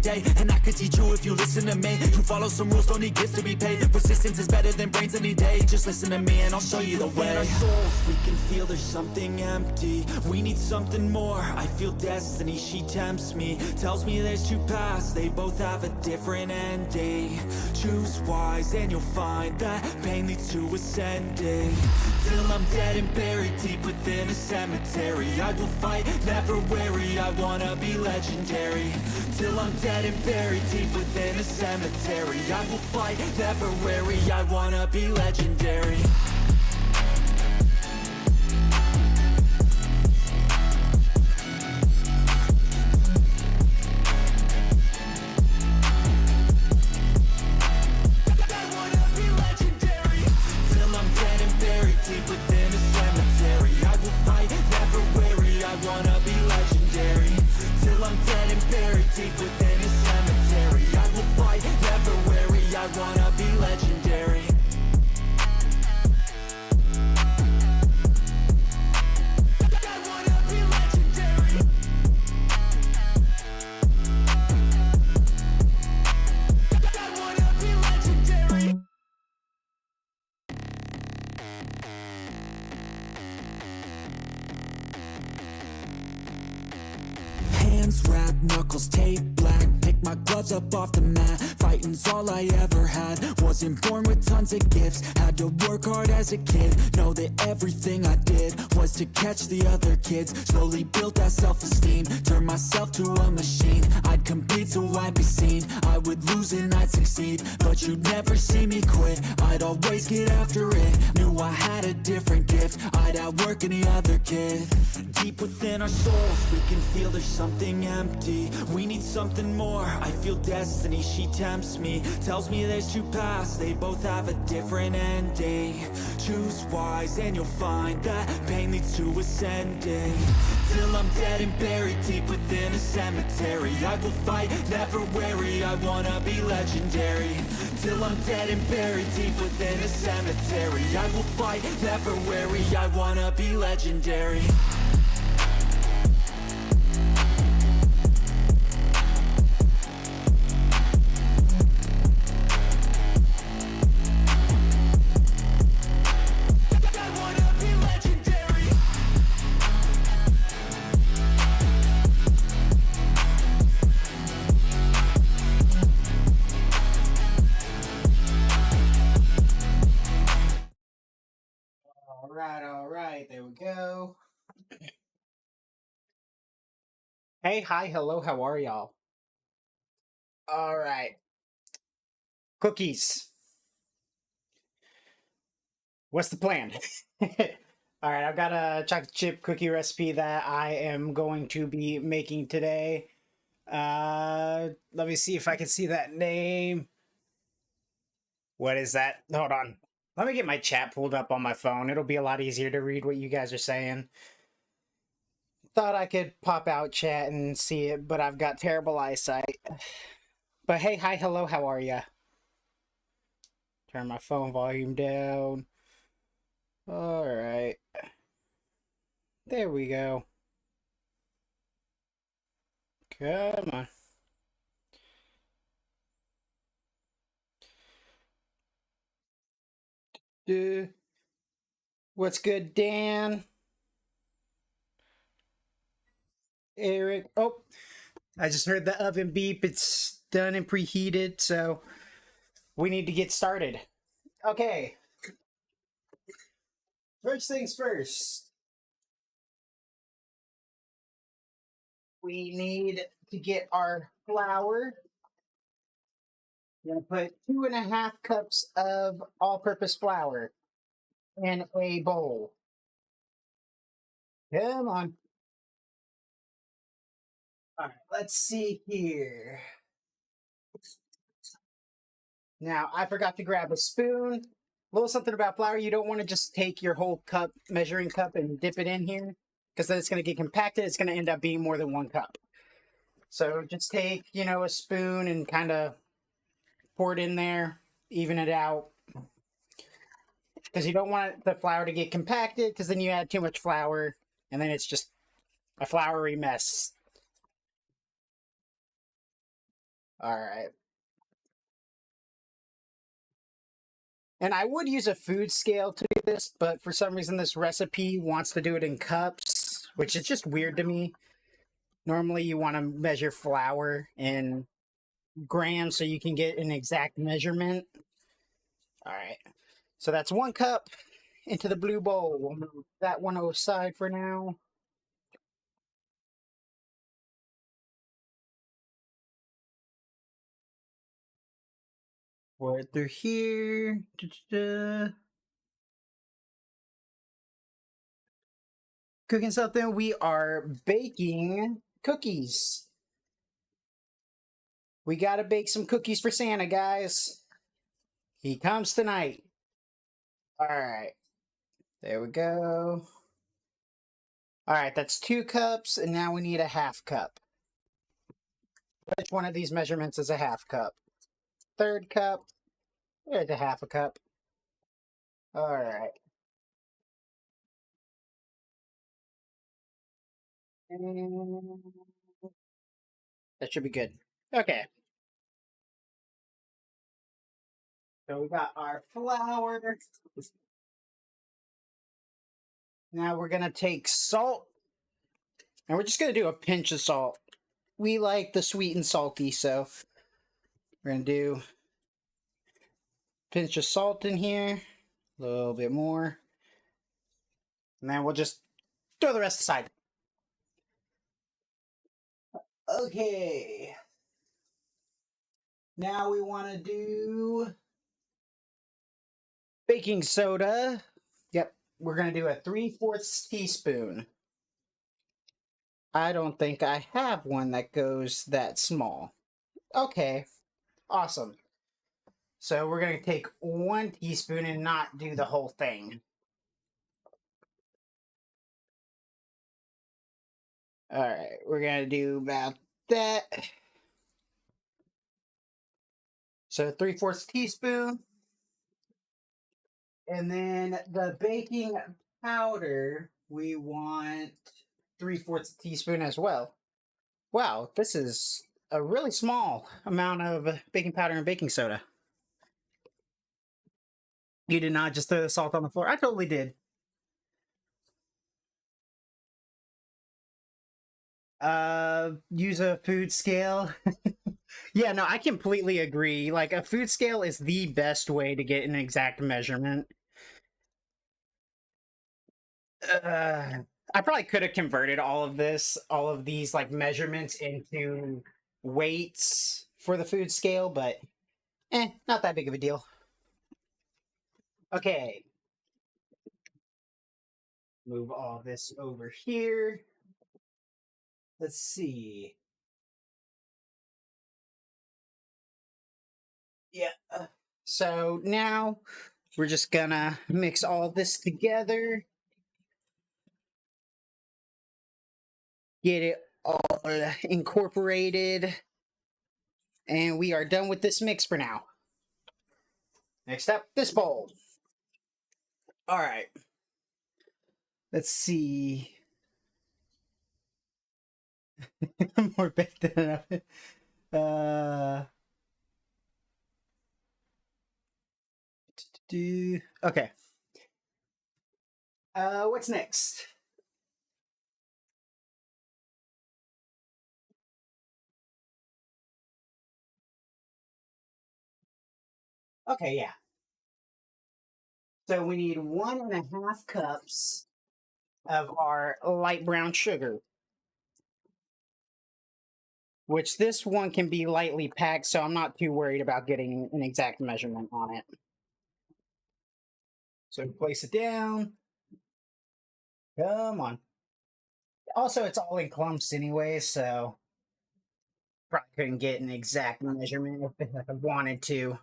day. And I could teach you if you listen to me. You follow some rules, don't need gifts to be paid. Persistence is better than brains any day. Just listen to me and I'll show you the way. Within our souls, we can feel there's something empty. We need something more. I feel destiny, she tempts me. Tells me there's two paths, they both have a different ending. Choose wise and you'll find that pain leads to ascending. Till I'm dead and buried deep within a cemetery, I will fight, never weary, I wanna be legendary. Till I'm dead and buried deep within a cemetery, I will fight, never weary, I wanna be legendary. Deep within a cemetery, I will fight, never weary, I wanna be legendary. Till I'm dead and buried deep within a cemetery, I will fight, never weary, I wanna be legendary. I wanna be legendary. I wanna be legendary. Hands wrapped, knuckles taped black. Pick my gloves up off the mat. Fighting's all I ever had. Wasn't born with tons of gifts. Had to work hard as a kid. Know that everything I did was to catch the other kids. Slowly built that self-esteem. Turned myself to a machine. I'd compete so I'd be seen. I would lose and I'd succeed, but you'd never see me quit. I'd always get after it. Knew I had a different gift. I'd outwork any other kid. Deep within our souls, we can feel there's something empty. We need something more. I feel destiny, she tempts me. Tells me there's two paths, they both have a different ending. Choose wise and you'll find that pain leads to ascending. Till I'm dead and buried deep within a cemetery, I will fight, never weary, I wanna be legendary. Till I'm dead and buried deep within a cemetery, I will fight, never weary, I wanna be legendary. All right, there we go. Hey, hi, hello, how are y'all? All right, cookies. What's the plan? All right, I've got a chocolate chip cookie recipe that I am going to be making today. Let me see if I can see that name. What is that? Hold on. Let me get my chat pulled up on my phone. It'll be a lot easier to read what you guys are saying. Thought I could pop out chat and see it, but I've got terrible eyesight. But hey, hi, hello, how are ya? Turn my phone volume down. All right. There we go. Come on. What's good, Dan? Eric. Oh, I just heard the oven beep. It's done and preheated, so we need to get started. Okay. First things first. We need to get our flour. We're going to put 2.5 cups of all-purpose flour in a bowl. Come on. All right, let's see here. Now, I forgot to grab a spoon. A little something about flour. You don't want to just take your whole cup, measuring cup, and dip it in here, because then it's going to get compacted. It's going to end up being more than 1 cup. So just take, a spoon and kind of pour it in there, even it out. Because you don't want the flour to get compacted, because then you add too much flour, and then it's just a floury mess. All right. And I would use a food scale to do this, but for some reason this recipe wants to do it in cups, which is just weird to me. Normally you want to measure flour in grams so you can get an exact measurement. All right. So that's 1 cup into the blue bowl. We'll move that one aside for now. Pour it through here. Da-da-da. Cooking something. We are baking cookies. We gotta bake some cookies for Santa, guys. He comes tonight. All right. There we go. All right, that's 2 cups, and now we need a half cup. Which one of these measurements is a half cup? 3rd cup. There's a half a cup. All right. And that should be good. Okay. So we got our flour. Now we're gonna take salt, and we're just gonna do a pinch of salt. We like the sweet and salty, so we're gonna do a pinch of salt in here, a little bit more, and then we'll just throw the rest aside. Okay. Now we want to do baking soda. Yep, we're gonna do a 3/4 teaspoon. I don't think I have one that goes that small. Okay, awesome. So we're going to take 1 teaspoon and not do the whole thing. All right, we're going to do about that. So 3/4 teaspoon. And then the baking powder, we want 3/4 teaspoon as well. Wow, this is a really small amount of baking powder and baking soda. You did not just throw the salt on the floor. I totally did. Use a food scale. Yeah, no, I completely agree. Like, a food scale is the best way to get an exact measurement. I probably could have converted all of these like measurements into weights for the food scale, but not that big of a deal. Okay. Move all this over here. Let's see. Yeah. So now we're just gonna mix all this together. Get it all incorporated. And we are done with this mix for now. Next up, this bowl. All right. Let's see. More baked than enough. Okay. What's next? Okay, yeah. So we need 1.5 cups of our light brown sugar, which this one can be lightly packed, so I'm not too worried about getting an exact measurement on it. So place it down. Come on. Also, it's all in clumps anyway, so probably couldn't get an exact measurement if I wanted to.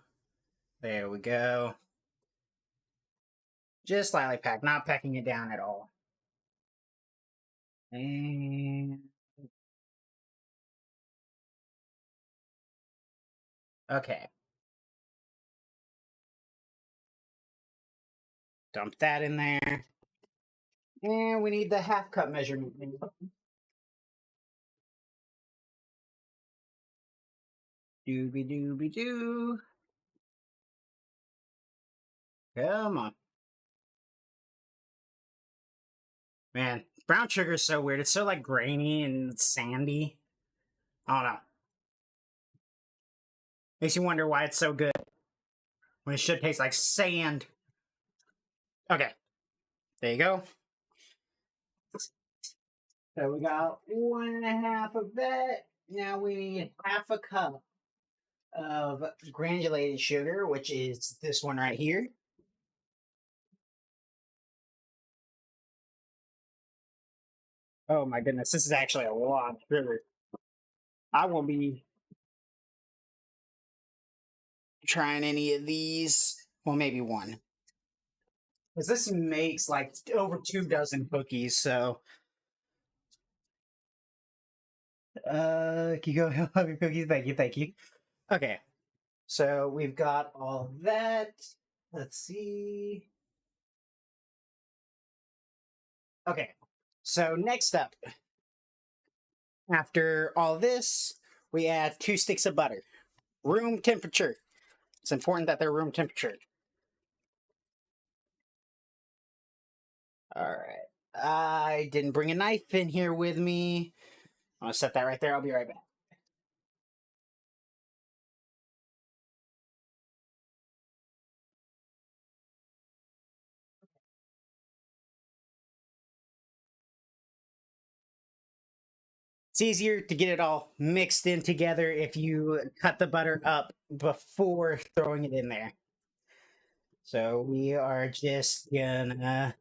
There we go. Just slightly packed, not packing it down at all. And okay. Dump that in there. And we need the half cup measurement. Dooby dooby doo. Come on. Man, brown sugar is so weird. It's so like grainy and sandy. I don't know. Makes you wonder why it's so good when it should taste like sand. Okay, there you go. So we got 1.5 of that. Now we need half a cup of granulated sugar, which is this one right here. Oh my goodness, this is actually a lot of sugar. I won't be trying any of these. Well, maybe one. Because this makes like over 2 dozen cookies, so can you go help your cookies? Thank you, thank you. Okay. So we've got all that. Let's see. Okay. So next up, after all this, we add 2 sticks of butter. Room temperature. It's important that they're room temperature. All right. I didn't bring a knife in here with me. I'm gonna set that right there. I'll be right back. It's easier to get it all mixed in together if you cut the butter up before throwing it in there. So we are just gonna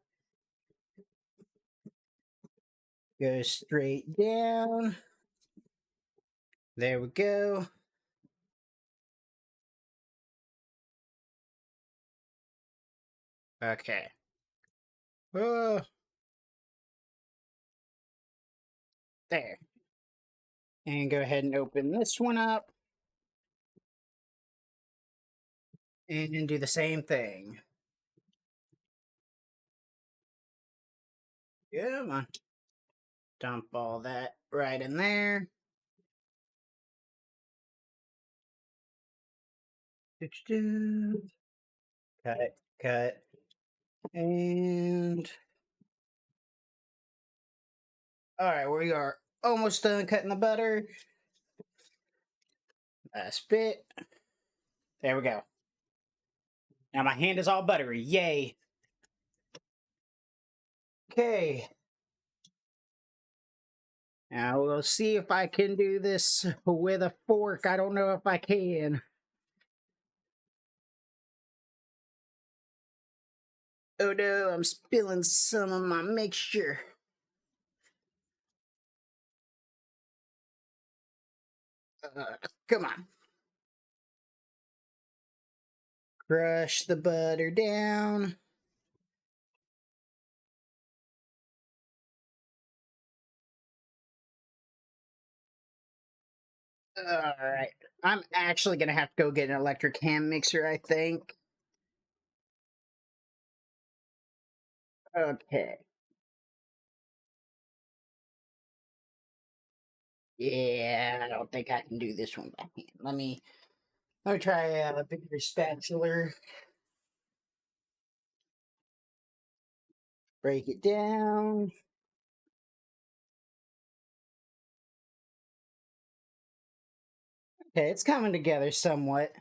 go straight down. There we go. Okay. Oh, there. And go ahead and open this one up. And do the same thing. Come on. Dump all that right in there. Cut, cut. And all right, we are almost done cutting the butter. Last bit. There we go. Now my hand is all buttery. Yay. Okay. Now we'll see if I can do this with a fork. I don't know if I can. Oh no, I'm spilling some of my mixture. Come on. Crush the butter down. Alright. I'm actually going to have to go get an electric hand mixer, I think. Okay. Yeah, I don't think I can do this one by hand. Let me try a bigger spatula. Break it down. Okay, it's coming together somewhat.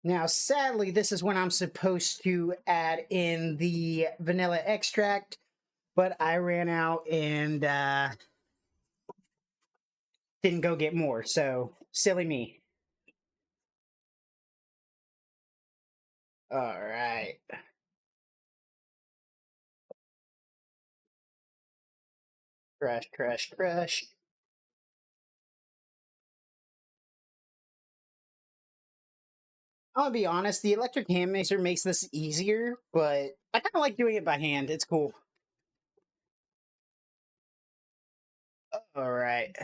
Now, sadly, this is when I'm supposed to add in the vanilla extract, but I ran out and didn't go get more, so silly me. All right. Crush, crush, crush. I'll be honest, the electric hand mixer makes this easier, but I kind of like doing it by hand. It's cool. All right.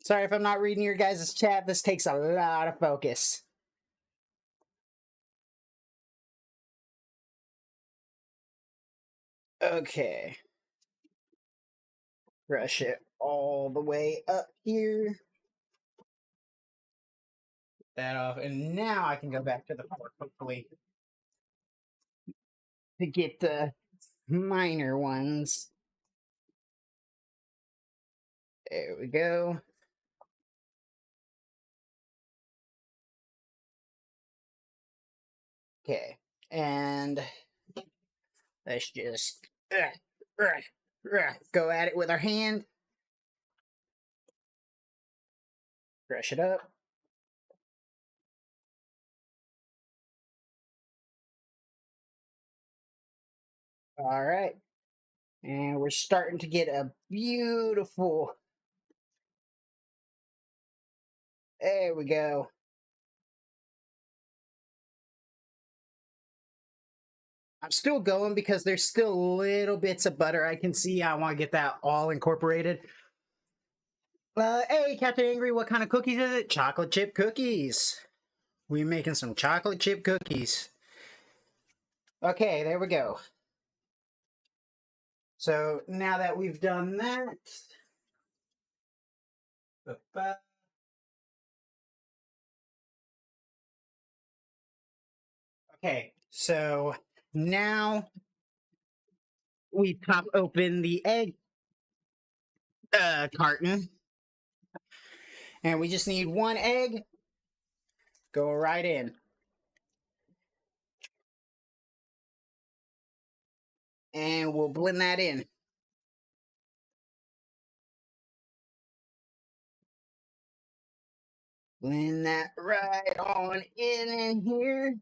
Sorry if I'm not reading your guys' chat. This takes a lot of focus. Okay. Brush it all the way up here. That off, and now I can go back to the fork, hopefully, to get the minor ones. There we go. Okay, and let's just go at it with our hand. Brush it up. All right. And we're starting to get a beautiful. There we go. I'm still going because there's still little bits of butter I can see. I want to get that all incorporated. Hey, Captain Angry, what kind of cookies is it? Chocolate chip cookies. We're making some chocolate chip cookies. Okay, there we go. So now that we've done that, okay, so now we pop open the egg carton, and we just need one egg. Go right in. And we'll blend that in. Blend that right on in here.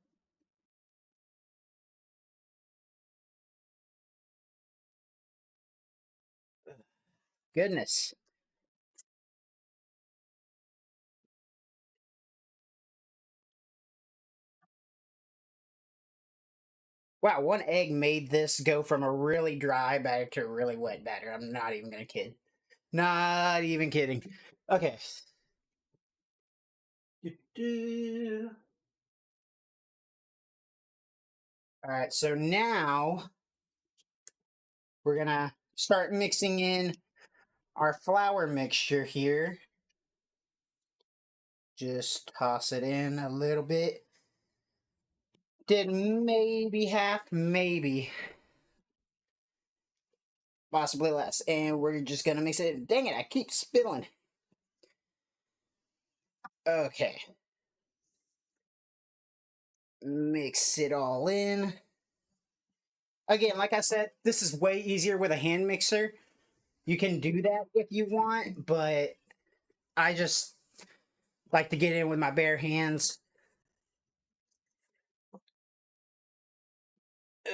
Goodness. Wow, one egg made this go from a really dry batter to a really wet batter. I'm not even gonna kid. Not even kidding. Okay. Alright, so now we're gonna start mixing in our flour mixture here. Just toss it in a little bit. Did maybe half, maybe. Possibly less. And we're just gonna mix it in. Dang it, I keep spilling. Okay. Mix it all in. Again, like I said, this is way easier with a hand mixer. You can do that if you want, but I just like to get in with my bare hands.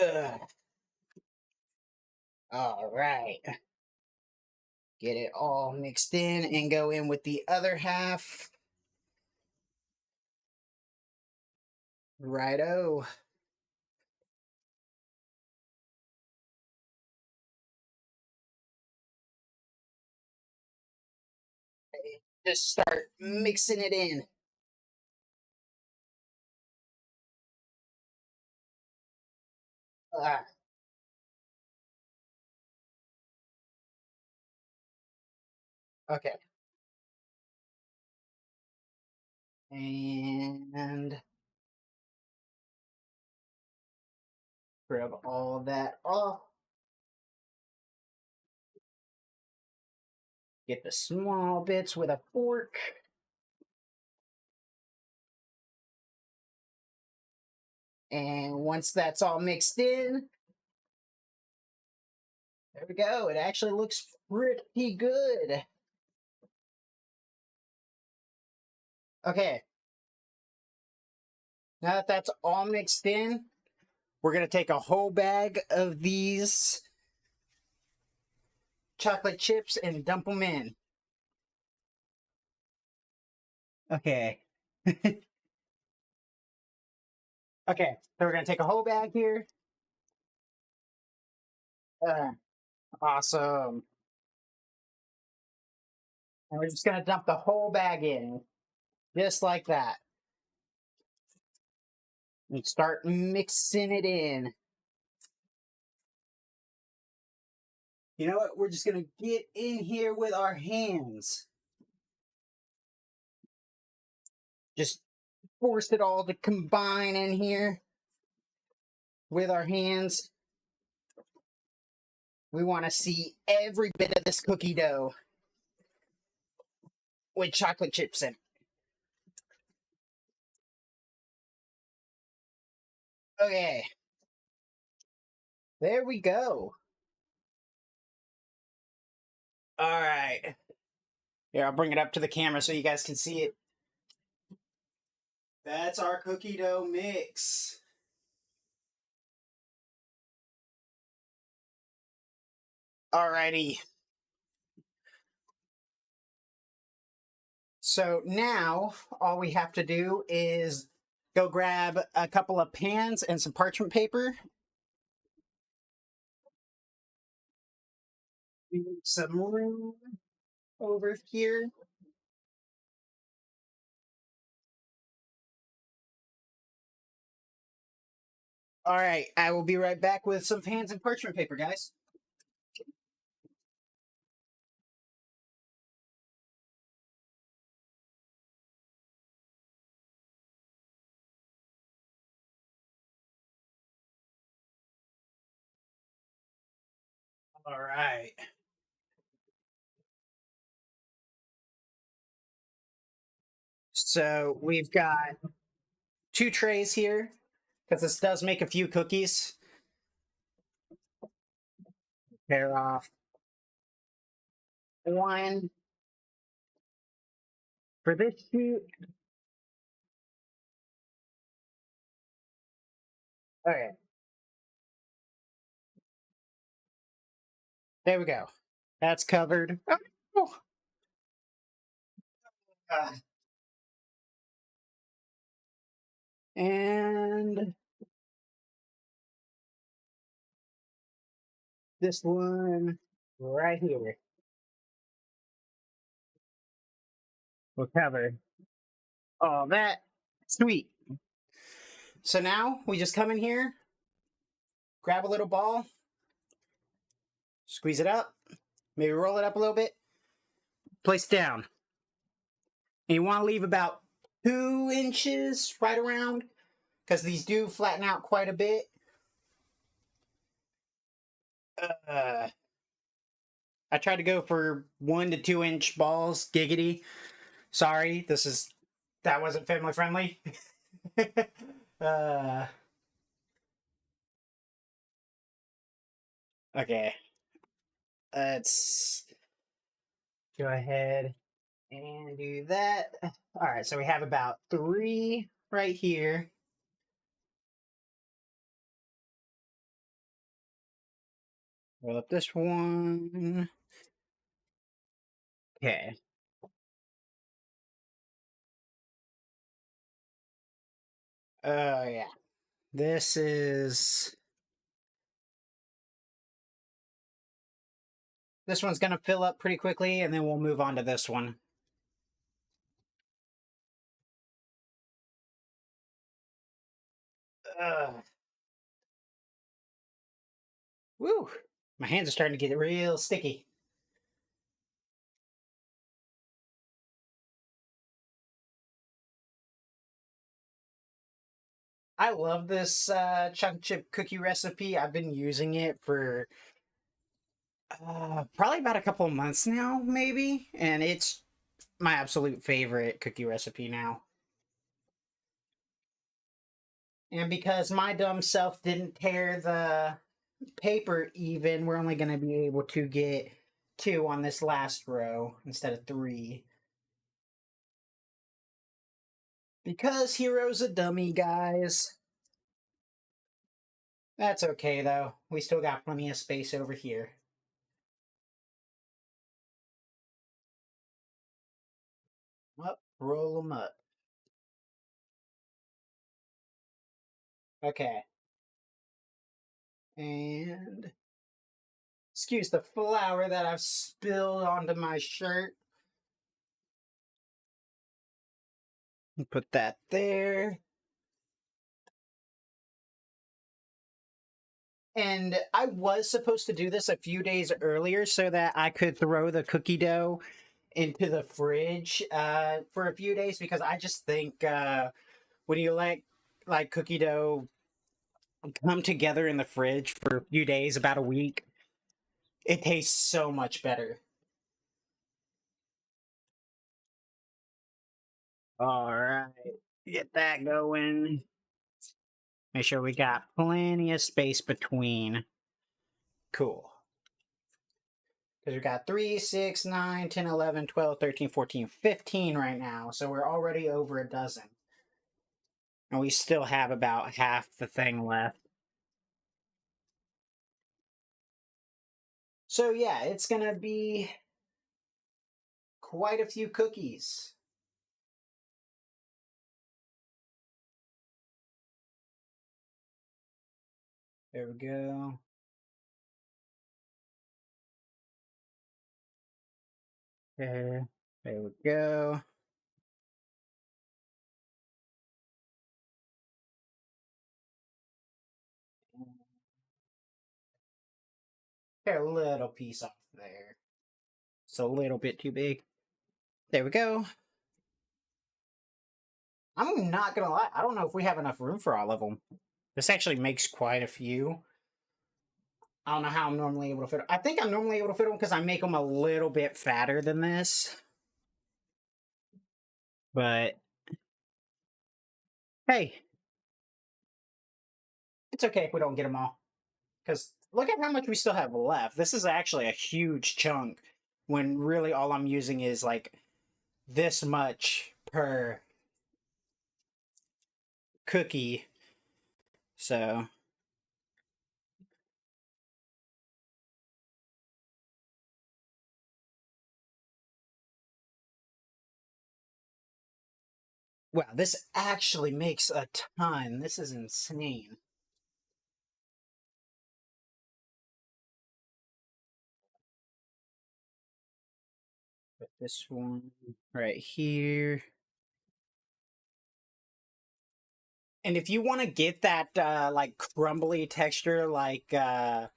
Ugh. All right. Get it all mixed in and go in with the other half. Righto. Just start mixing it in. Uh, okay. And grab all that off. Get the small bits with a fork. And once that's all mixed in, there we go. It actually looks pretty good. Okay. Now that that's all mixed in, we're going to take a whole bag of these chocolate chips and dump them in. Okay. Okay, so we're going to take a whole bag here. Awesome. And we're just going to dump the whole bag in. Just like that. And start mixing it in. You know what? We're just gonna get in here with our hands. Just force it all to combine in here with our hands. We want to see every bit of this cookie dough with chocolate chips in it. Okay, there we go. All right. Here, I'll bring it up to the camera so you guys can see it. That's our cookie dough mix. Alrighty. So now all we have to do is go grab a couple of pans and some parchment paper. Some room over here. All right, I will be right back with some pans and parchment paper, guys. All right. So we've got two trays here because this does make a few cookies. Pair off one for this shoot. Okay, there we go. That's covered. Oh, uh, and this one right here will cover all that. Sweet. So now we just come in here, grab a little ball, squeeze it up, maybe roll it up a little bit, place it down. And you want to leave about 2 inches right around because these do flatten out quite a bit. Uh, I tried to go for 1 to 2 inch balls. Giggity. Sorry, that wasn't family friendly. uh, okay, let's go ahead and do that. All right, so we have about 3 right here. Roll up this one. Okay. Oh, yeah. This is. This one's going to fill up pretty quickly, and then we'll move on to this one. Woo! My hands are starting to get real sticky. I love this chocolate chip cookie recipe. I've been using it for probably about a couple of months now, maybe, and it's my absolute favorite cookie recipe now. And because my dumb self didn't tear the paper even, we're only going to be able to get 2 on this last row instead of 3. Because Hero's a dummy, guys. That's okay, though. We still got plenty of space over here. Up, roll them up. Okay. And excuse the flour that I've spilled onto my shirt. Put that there. And I was supposed to do this a few days earlier so that I could throw the cookie dough into the fridge for a few days because I just think when you let like cookie dough come together in the fridge for a few days, about a week, it tastes so much better. All right, get that going. Make sure we got plenty of space between. Cool. Because we've got 3, 6, 9, 10, 11, 12, 13, 14, 15 right now. So we're already over a dozen. And we still have about half the thing left. So yeah, it's going to be quite a few cookies. There we go. There we go. Get a little piece off there. It's a little bit too big. There we go. I'm not gonna lie, I don't know if we have enough room for all of them. This actually makes quite a few. I don't know how I'm normally able to fit them. I think I'm normally able to fit them because I make them a little bit fatter than this. But hey, it's okay if we don't get them all. Because look at how much we still have left. This is actually a huge chunk when really all I'm using is like this much per cookie. So, wow, this actually makes a ton. This is insane. Put this one right here. And if you want to get that like crumbly texture like the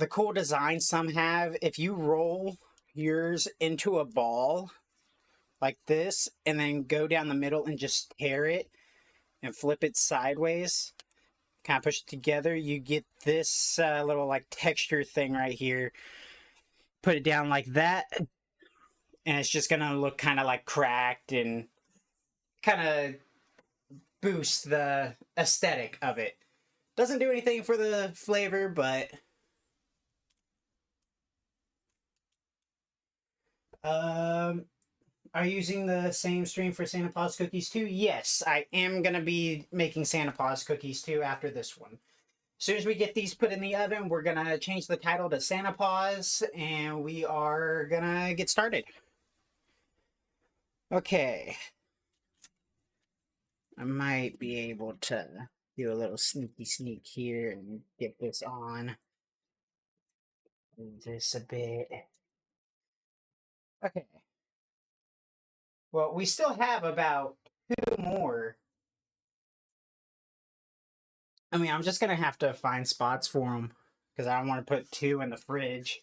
cool design some have, if you roll yours into a ball like this and then go down the middle and just tear it and flip it sideways, kind of push it together, you get this little like texture thing right here. Put it down like that, and it's just gonna look kind of like cracked and kind of boost the aesthetic of it. Doesn't do anything for the flavor, but um, are you using the same stream for Santa Paws cookies too? Yes, I am gonna be making Santa Paws cookies too after this one. As soon as we get these put in the oven, we're gonna change the title to Santa Paws, and we are gonna get started. Okay. I might be able to do a little sneaky sneak here and get this on. Move this a bit. Okay. Well, we still have about 2 more. I mean, I'm just gonna have to find spots for them because I don't want to put 2 in the fridge.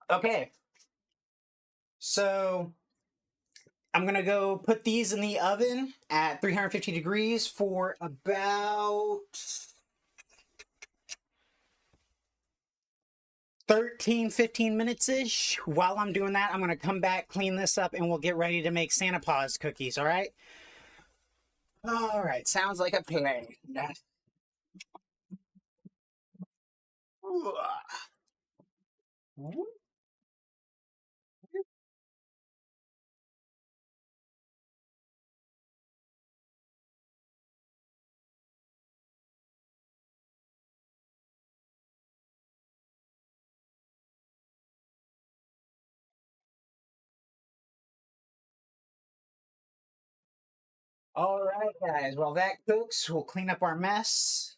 Okay. So I'm gonna go put these in the oven at 350 degrees for about 13, 15 minutes ish. While I'm doing that, I'm gonna come back, clean this up, and we'll get ready to make Santa Paws cookies, all right? All right, sounds like a plan. All right, guys. While that cooks, we'll clean up our mess.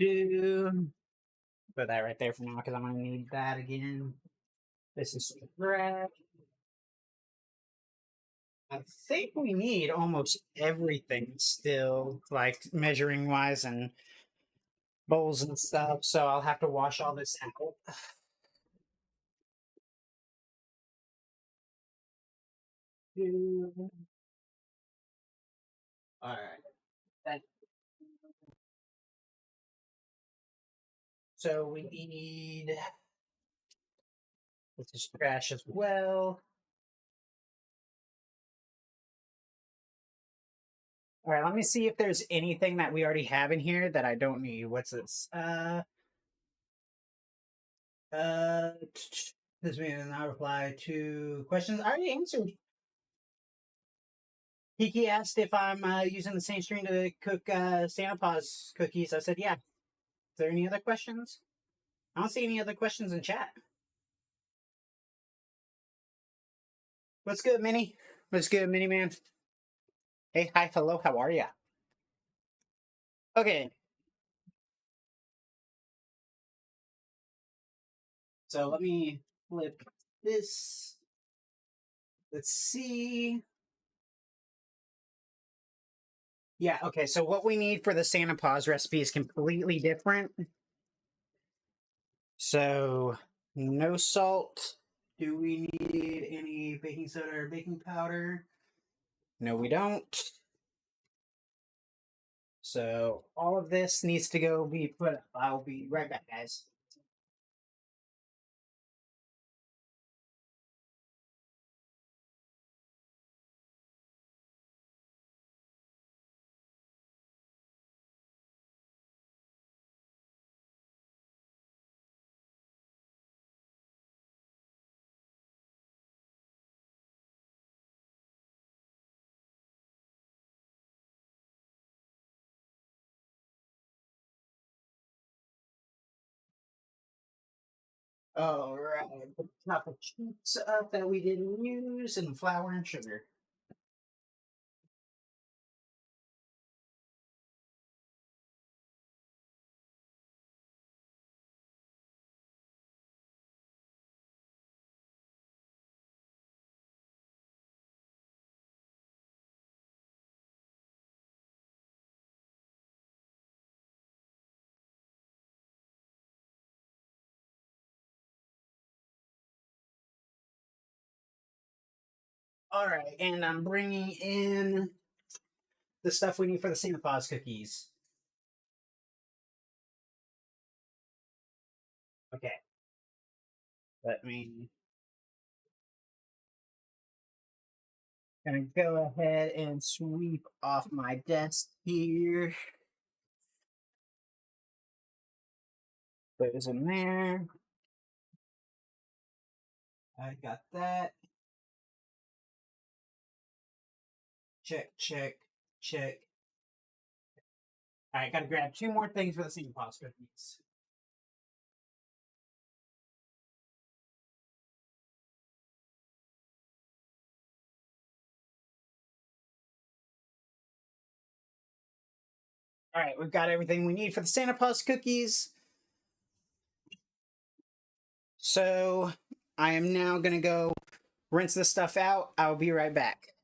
Do put that right there for now because I'm gonna need that again. This is scratch. I think we need almost everything still, like measuring wise and bowls and stuff. So I'll have to wash all this out. All right. That- So we need this is trash as well. All right, let me see if there's anything that we already have in here that I don't need. What's this? Uh, this may not reply to questions I already answered. Kiki asked if I'm using the same string to cook Santa Paws cookies. I said, yeah. Is there any other questions? I don't see any other questions in chat. What's good, Minnie? What's good, Minnie Man? Hey, hi, hello, how are ya? Okay, so let me flip this. Let's see. Yeah, okay, so what we need for the Santa Paws recipe is completely different. So, no salt. Do we need any baking soda or baking powder? No, we don't. So, all of this needs to go be put up. I'll be right back, guys. All right, put chocolate chips up that we didn't use, and flour and sugar. All right, and I'm bringing in the stuff we need for the Santa Paws cookies. Okay, let me. Gonna go ahead and sweep off my desk here. Those in there. I got that. Check, check, check. All right, gotta grab two more things for the Santa Paws cookies. All right, we've got everything we need for the Santa Paws cookies. So I am now gonna go rinse this stuff out. I'll be right back.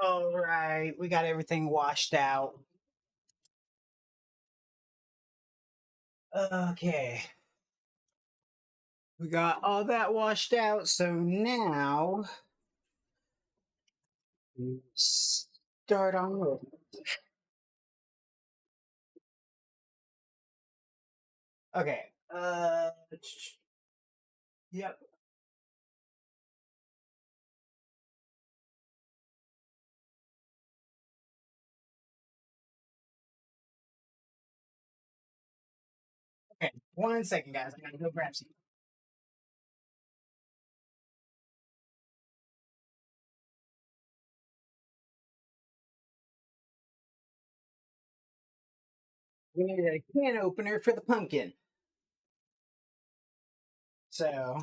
All right, we got everything washed out. Okay. We got all that washed out, so now start on with. Okay. Yep. Okay. 1 second, guys. I gotta go grab some. We need a can opener for the pumpkin. So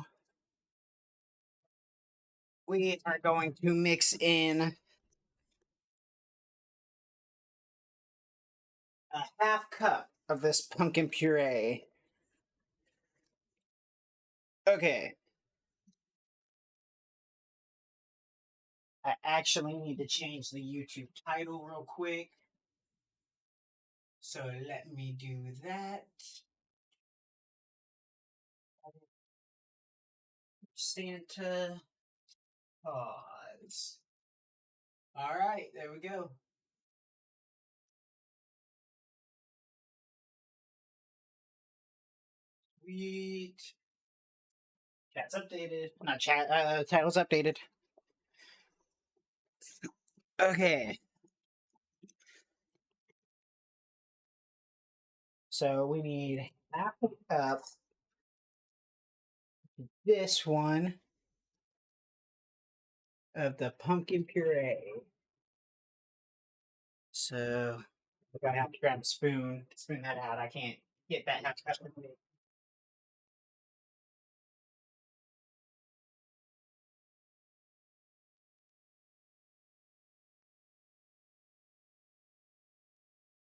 we are going to mix in a half cup of this pumpkin puree. Okay. I actually need to change the YouTube title real quick. So let me do that. Santa Paws. All right, there we go. Sweet. Chat's updated. Not chat. Title's updated. Okay. So we need half a cup. This one of the pumpkin puree. So I'm gonna have to grab a spoon to spoon that out. I can't get that half cup with me.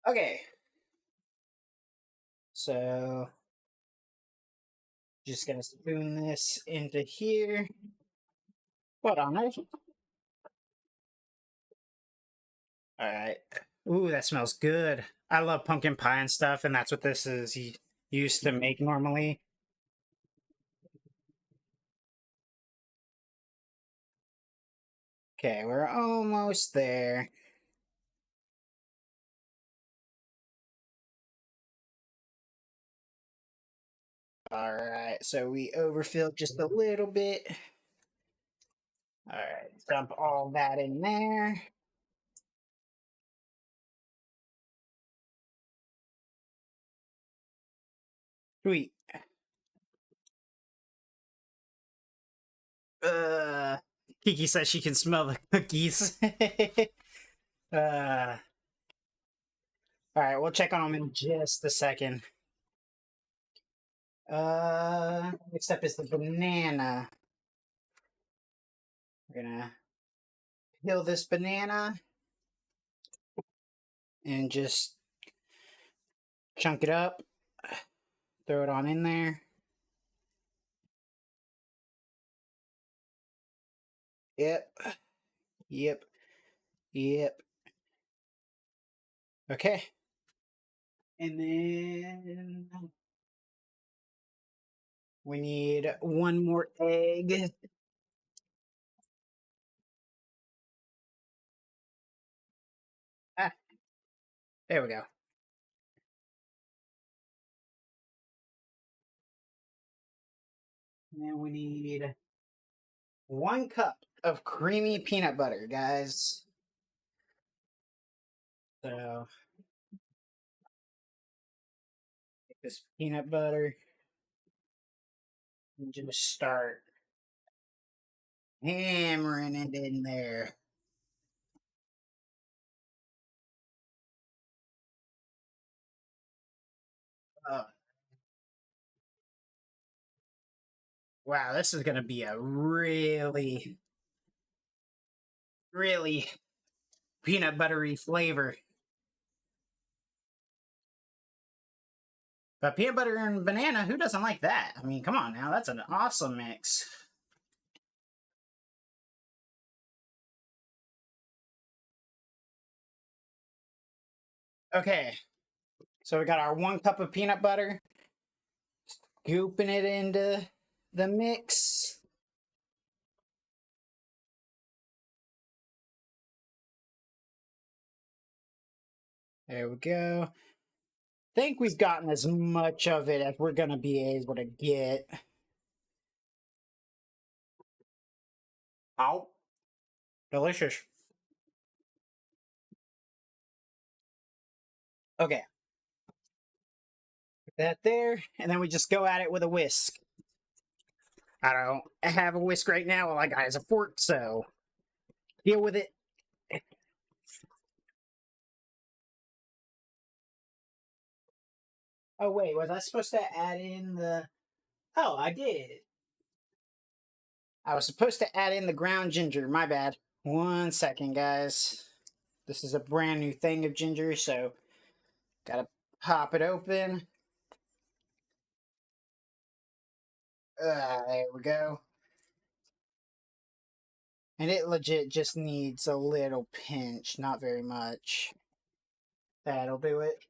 Okay. So just gonna spoon this into here. Hold on. All right. Ooh, that smells good. I love pumpkin pie and stuff, and that's what this is used to make normally. Okay, we're almost there. All right, so we overfilled just a little bit. All right, dump all that in there. Sweet. Uh, Kiki says she can smell the cookies. uh, all right, we'll check on them in just a second. Next up is the banana. We're gonna peel this banana and just chunk it up. Throw it on in there. Yep. Yep. Yep. Okay. And then we need one more egg. Ah, there we go. And then we need 1 cup of creamy peanut butter, guys. So take this peanut butter and just start hammering it in there. Oh, wow, this is gonna be a really, really peanut buttery flavor. But peanut butter and banana, who doesn't like that? I mean, come on now, that's an awesome mix. Okay, so we got our 1 cup of peanut butter, scooping it into the mix. There we go. Think we've gotten as much of it as we're gonna be able to get. Ow. Delicious. Okay. Put that there, and then we just go at it with a whisk. I don't have a whisk right now. All I got is a fork, so deal with it. Oh, wait, was I supposed to add in the. Oh, I did. I was supposed to add in the ground ginger. My bad. 1 second, guys. This is a brand new thing of ginger, so gotta pop it open. There we go. And it legit just needs a little pinch, not very much. That'll do it.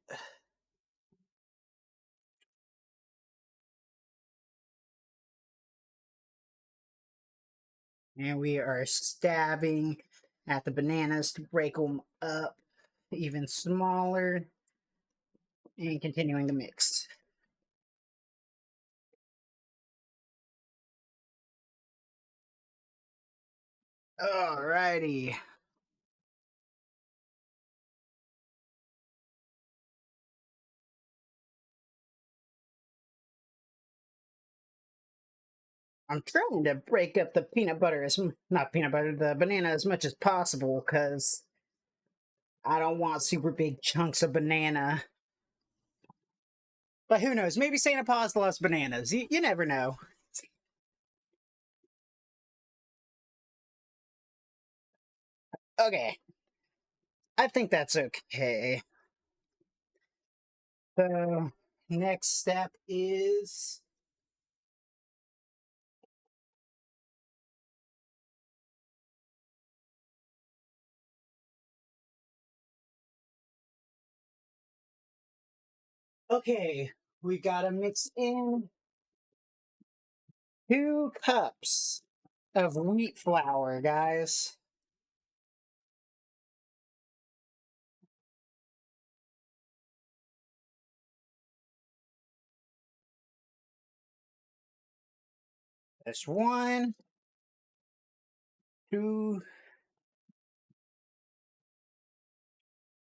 And we are stabbing at the bananas to break them up even smaller and continuing to mix. Alrighty. I'm trying to break up the peanut butter not peanut butter, the banana as much as possible because I don't want super big chunks of banana. But who knows? Maybe Santa Paws loves bananas. You never know. Okay. I think that's okay. So, next step is. Okay, we gotta mix in 2 cups of wheat flour, guys. That's 1, 2,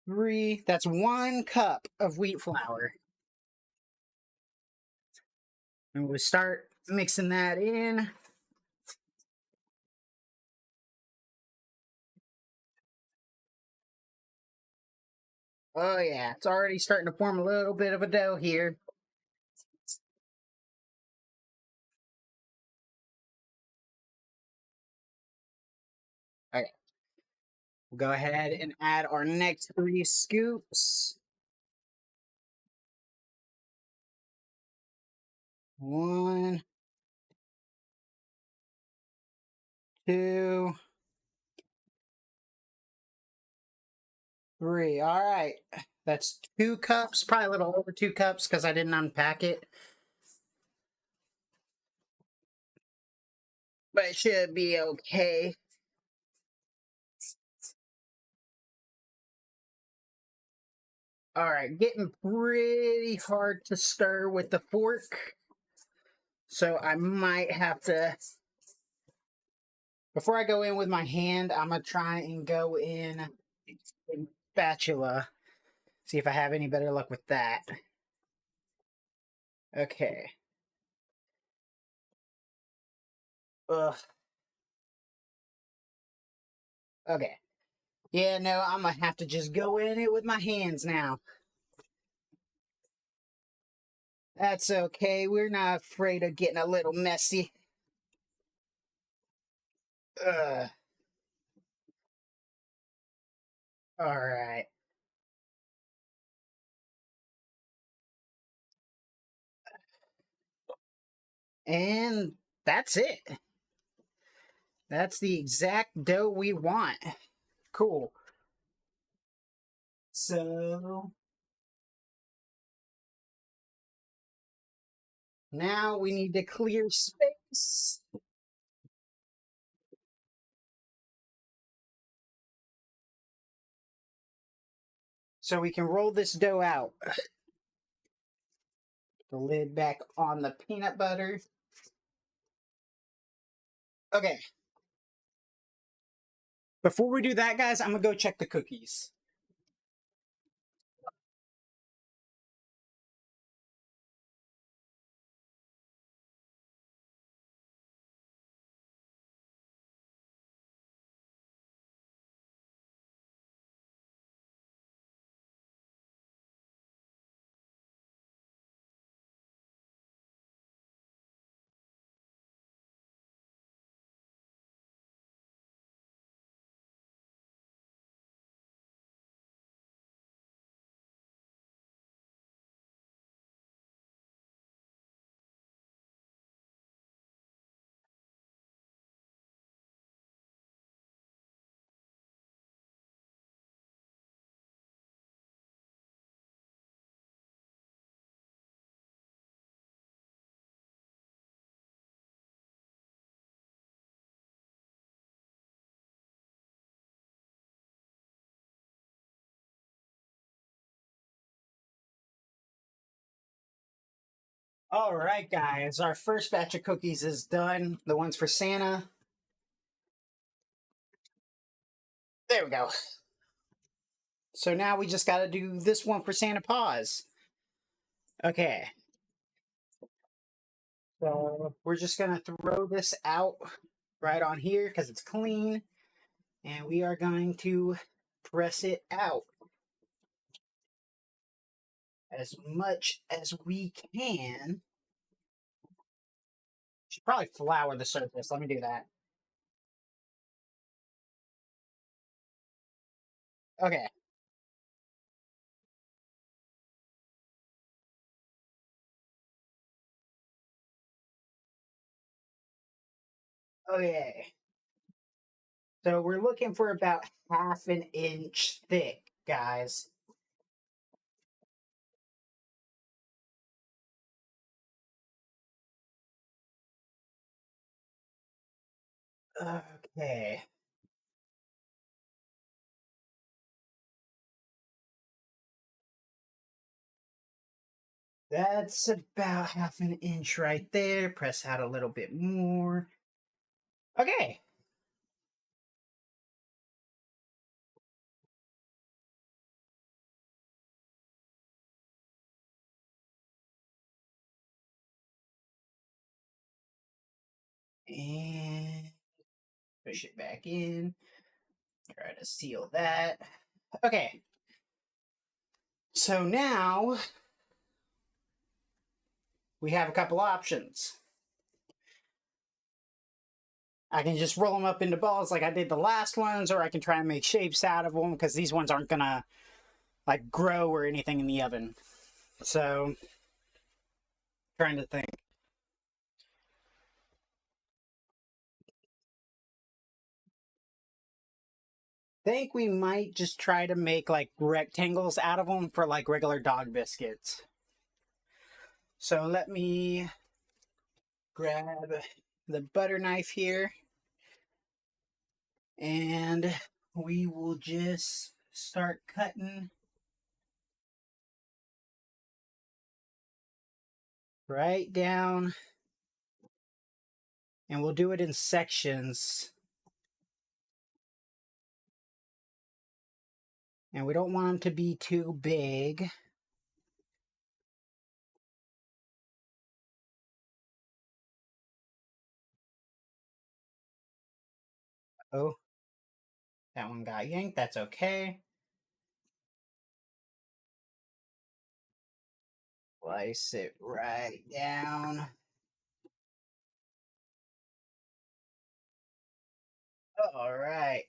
3. That's 1 cup of wheat flour. And we start mixing that in. Oh, yeah, it's already starting to form a little bit of a dough here. Okay, we'll go ahead and add our next 3 scoops. 1, 2, 3. All right, that's 2 cups, probably a little over 2 cups because I didn't unpack it. But it should be okay. All right, getting pretty hard to stir with the fork. So I might have to, before I go in with my hand, I'm going to try and go in with spatula. See if I have any better luck with that. Okay. Ugh. Okay. Yeah, no, I'm going to have to just go in it with my hands now. That's okay. We're not afraid of getting a little messy. Ugh. All right. And that's it. That's the exact dough we want. Cool. So Now we need to clear space. So we can roll this dough out. The lid back on the peanut butter. Okay. Before we do that, guys, I'm gonna go check the cookies. All right, guys, our first batch of cookies is done. The ones for Santa. There we go. So now we just got to do this one for Santa Paws. Okay. So we're just going to throw this out right on here because it's clean. And we are going to press it out as much as we can. Should probably flour the surface. Let me do that. Okay. Okay. So we're looking for about half an inch thick, guys. Okay. That's about half an inch right there. Press out a little bit more. Okay. And push it back in. Try to seal that. Okay. So now we have a couple options. I can just roll them up into balls like I did the last ones, or I can try and make shapes out of them because these ones aren't gonna like grow or anything in the oven. So, trying to think. Think we might just try to make like rectangles out of them for like regular dog biscuits. So let me grab the butter knife here and we will just start cutting right down, and we'll do it in sections. And we don't want them to be too big. Oh, that one got yanked. That's okay. Slice it right down. All right.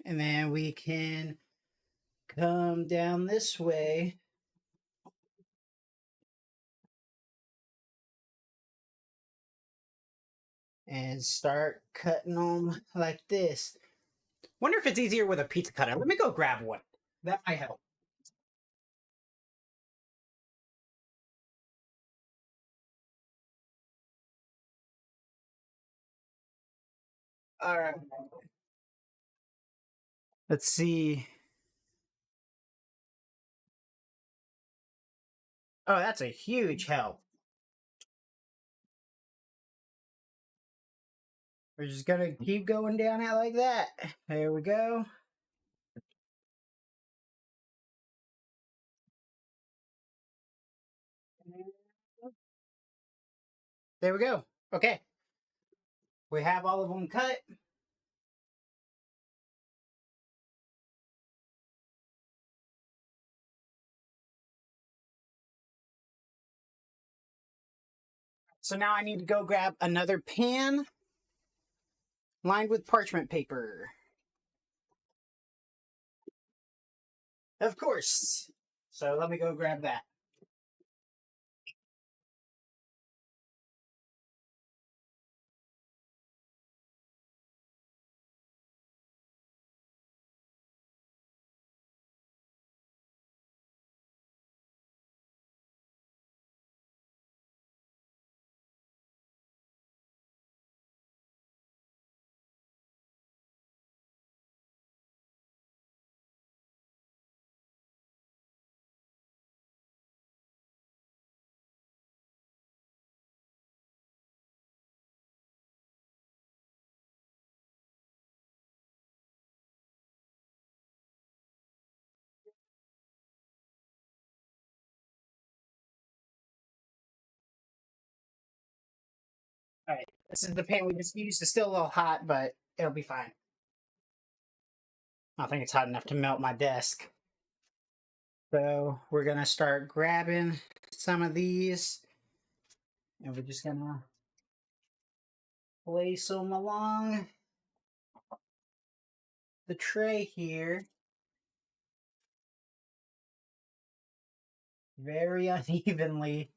And then we can come down this way and start cutting them like this. Wonder if it's easier with a pizza cutter. Let me go grab one. That might help. All right. Let's see. Oh, that's a huge help. We're just gonna keep going down it like that. There we go. There we go. Okay. We have all of them cut. So now I need to go grab another pan lined with parchment paper. Of course. So let me go grab that. All right. This is the pan we just used. It's still a little hot, but it'll be fine. I don't think it's hot enough to melt my desk. So we're gonna start grabbing some of these, and we're just gonna place them along the tray here, very unevenly.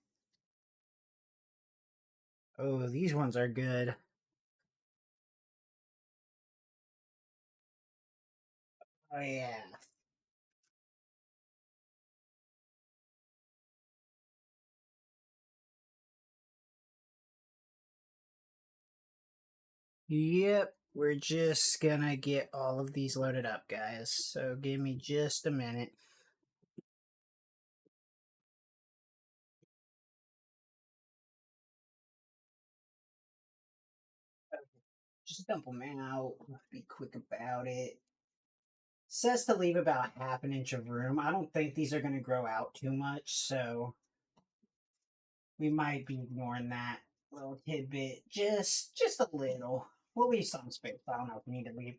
Oh, these ones are good. Oh yeah. Yep, we're just gonna get all of these loaded up, guys. So give me just a minute. Just dump them out. Be quick about it. Says to leave about half an inch of room. I don't think these are going to grow out too much, so we might be ignoring that little tidbit just a little. We'll leave some space. I don't know if we need to leave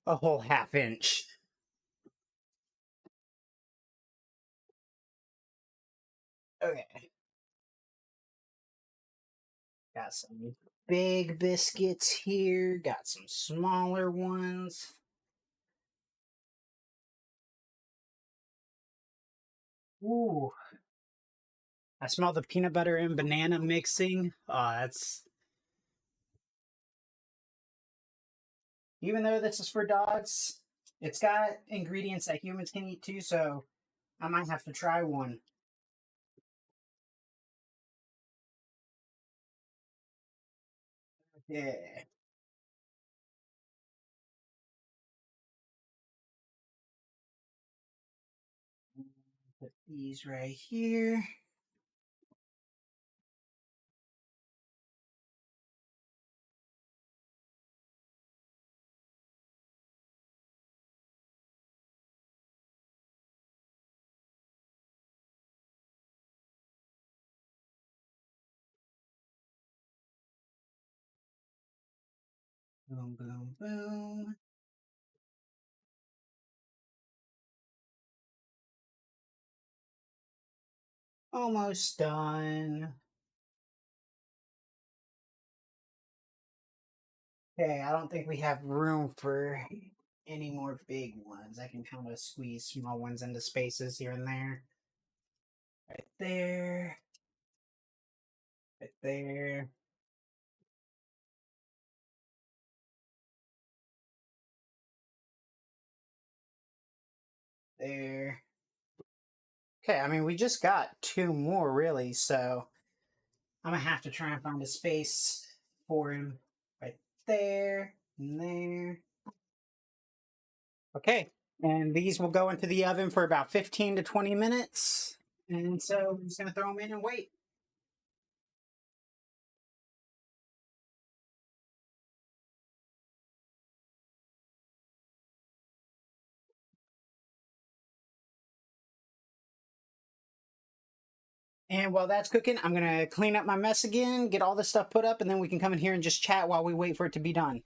a whole half inch. Okay. Got some big biscuits here. Got some smaller ones. Ooh. I smell the peanut butter and banana mixing. Oh, that's. Even though this is for dogs, it's got ingredients that humans can eat too, so I might have to try one. Yeah. Put these right here. Boom, boom, boom. Almost done. Okay, I don't think we have room for any more big ones. I can kind of squeeze small ones into spaces here and there. Right there. Right there. There. Okay, I mean, we just got two more, really, so I'm gonna have to try and find a space for him right there and there. Okay, and these will go into the oven for about 15 to 20 minutes. And so I'm just gonna throw them in and wait. And while that's cooking, I'm gonna clean up my mess again, get all this stuff put up, and then we can come in here and just chat while we wait for it to be done.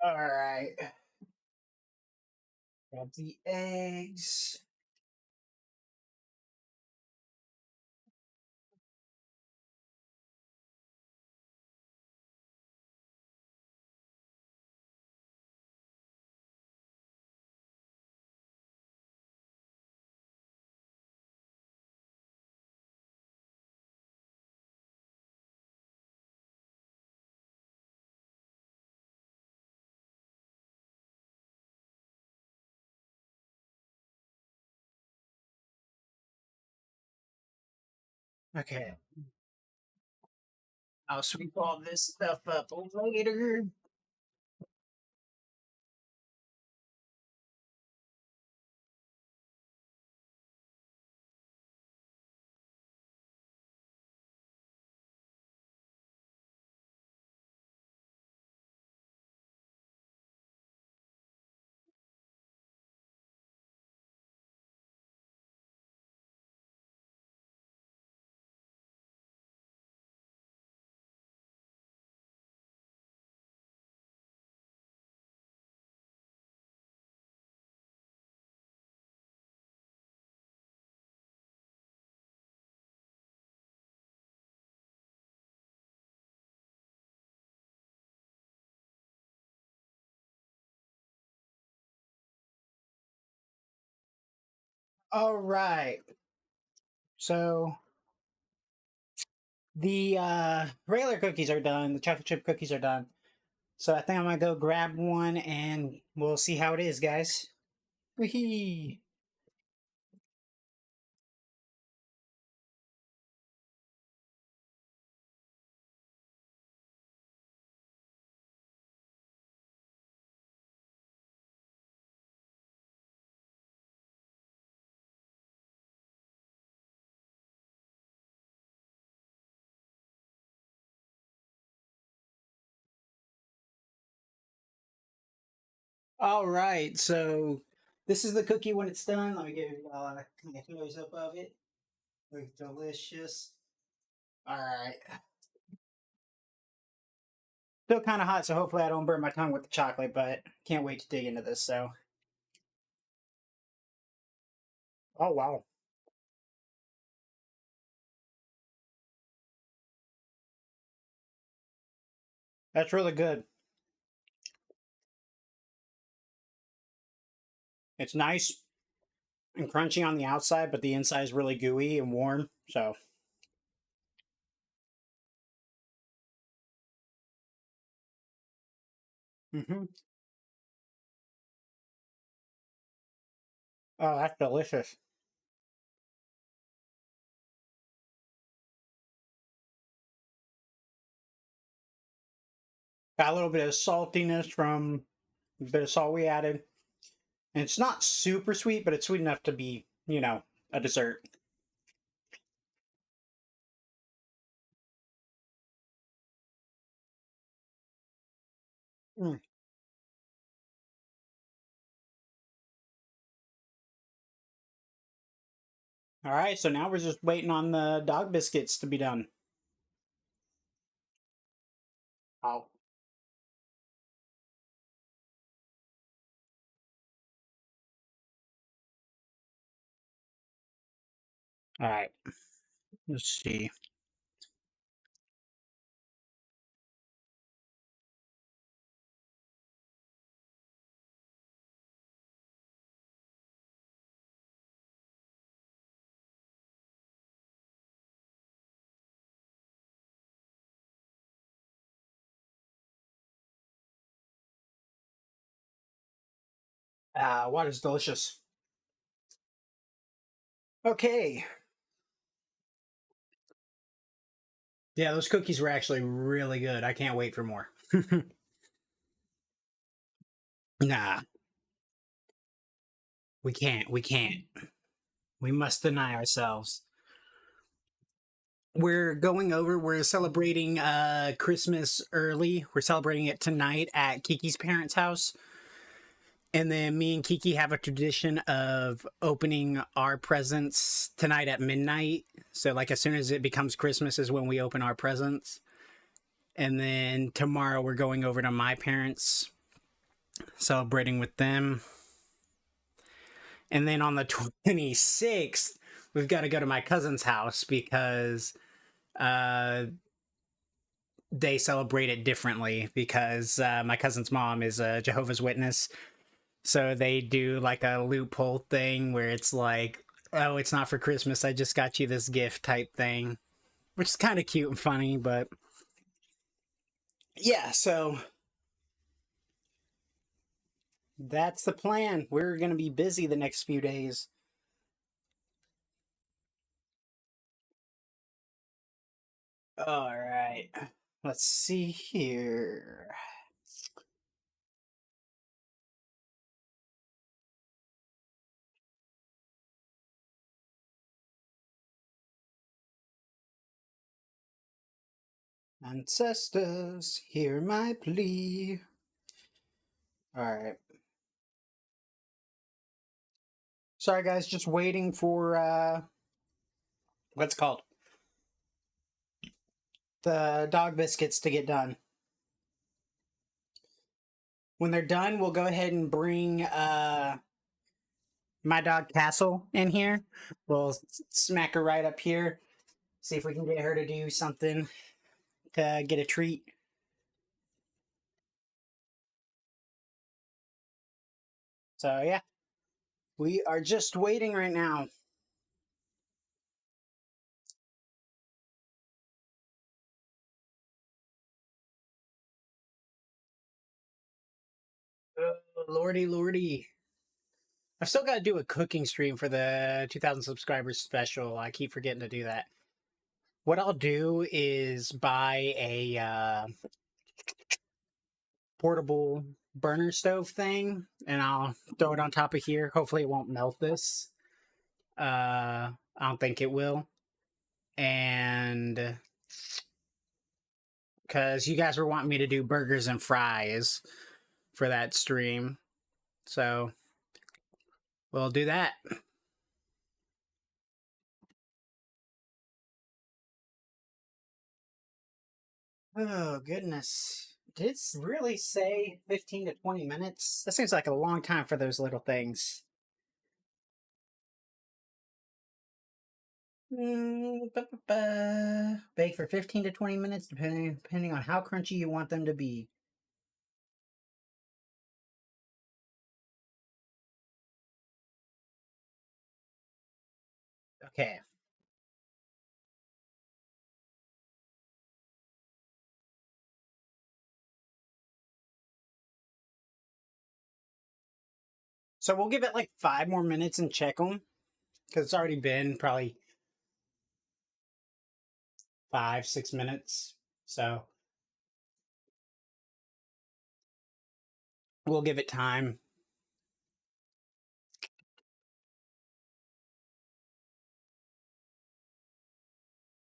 All right. Grab the eggs. Okay. I'll sweep all this stuff up later. All right. So the regular cookies are done. The chocolate chip cookies are done. So I think I'm gonna go grab one and we'll see how it is, guys. Whee! All right, so this is the cookie when it's done. Let me get a close up of it. Looks delicious. All right. Still kind of hot, so hopefully I don't burn my tongue with the chocolate, but can't wait to dig into this. So, oh wow, that's really good. It's nice and crunchy on the outside, but the inside is really gooey and warm. So, hmm oh, that's delicious. Got a little bit of saltiness from a bit of salt we added. And it's not super sweet, but it's sweet enough to be, a dessert. Mm. All right, so now we're just waiting on the dog biscuits to be done. Oh. All right, let's see. Water's delicious. Okay. Yeah, those cookies were actually really good. I can't wait for more. Nah, we can't. We can't. We must deny ourselves. We're celebrating Christmas early. We're celebrating it tonight at Kiki's parents' house. And then me and Kiki have a tradition of opening our presents tonight at midnight. So like as soon as it becomes Christmas is when we open our presents. And then tomorrow we're going over to my parents, celebrating with them. And then on the 26th, we've got to go to my cousin's house because uh, they celebrate it differently because my cousin's mom is a Jehovah's Witness. So they do like a loophole thing where it's like, oh, it's not for Christmas. I just got you this gift type thing, which is kind of cute and funny. But yeah, so that's the plan. We're going to be busy the next few days. All right. Let's see here. Ancestors, hear my plea. All right. Sorry, guys, just waiting for what's it called the dog biscuits to get done. When they're done, we'll go ahead and bring my dog Castle in here. We'll smack her right up here. See if we can get her to do something to get a treat. So yeah, we are just waiting right now. Oh, lordy, lordy. I've still got to do a cooking stream for the 2,000 subscribers special. I keep forgetting to do that. What I'll do is buy a portable burner stove thing, and I'll throw it on top of here. Hopefully, it won't melt this. I don't think it will. And because you guys were wanting me to do burgers and fries for that stream, so we'll do that. Oh, goodness. Did it really say 15 to 20 minutes? That seems like a long time for those little things. Bake for 15 to 20 minutes, depending on how crunchy you want them to be. Okay. So we'll give it like 5 more minutes and check them because it's already been probably 5, 6 minutes. So we'll give it time.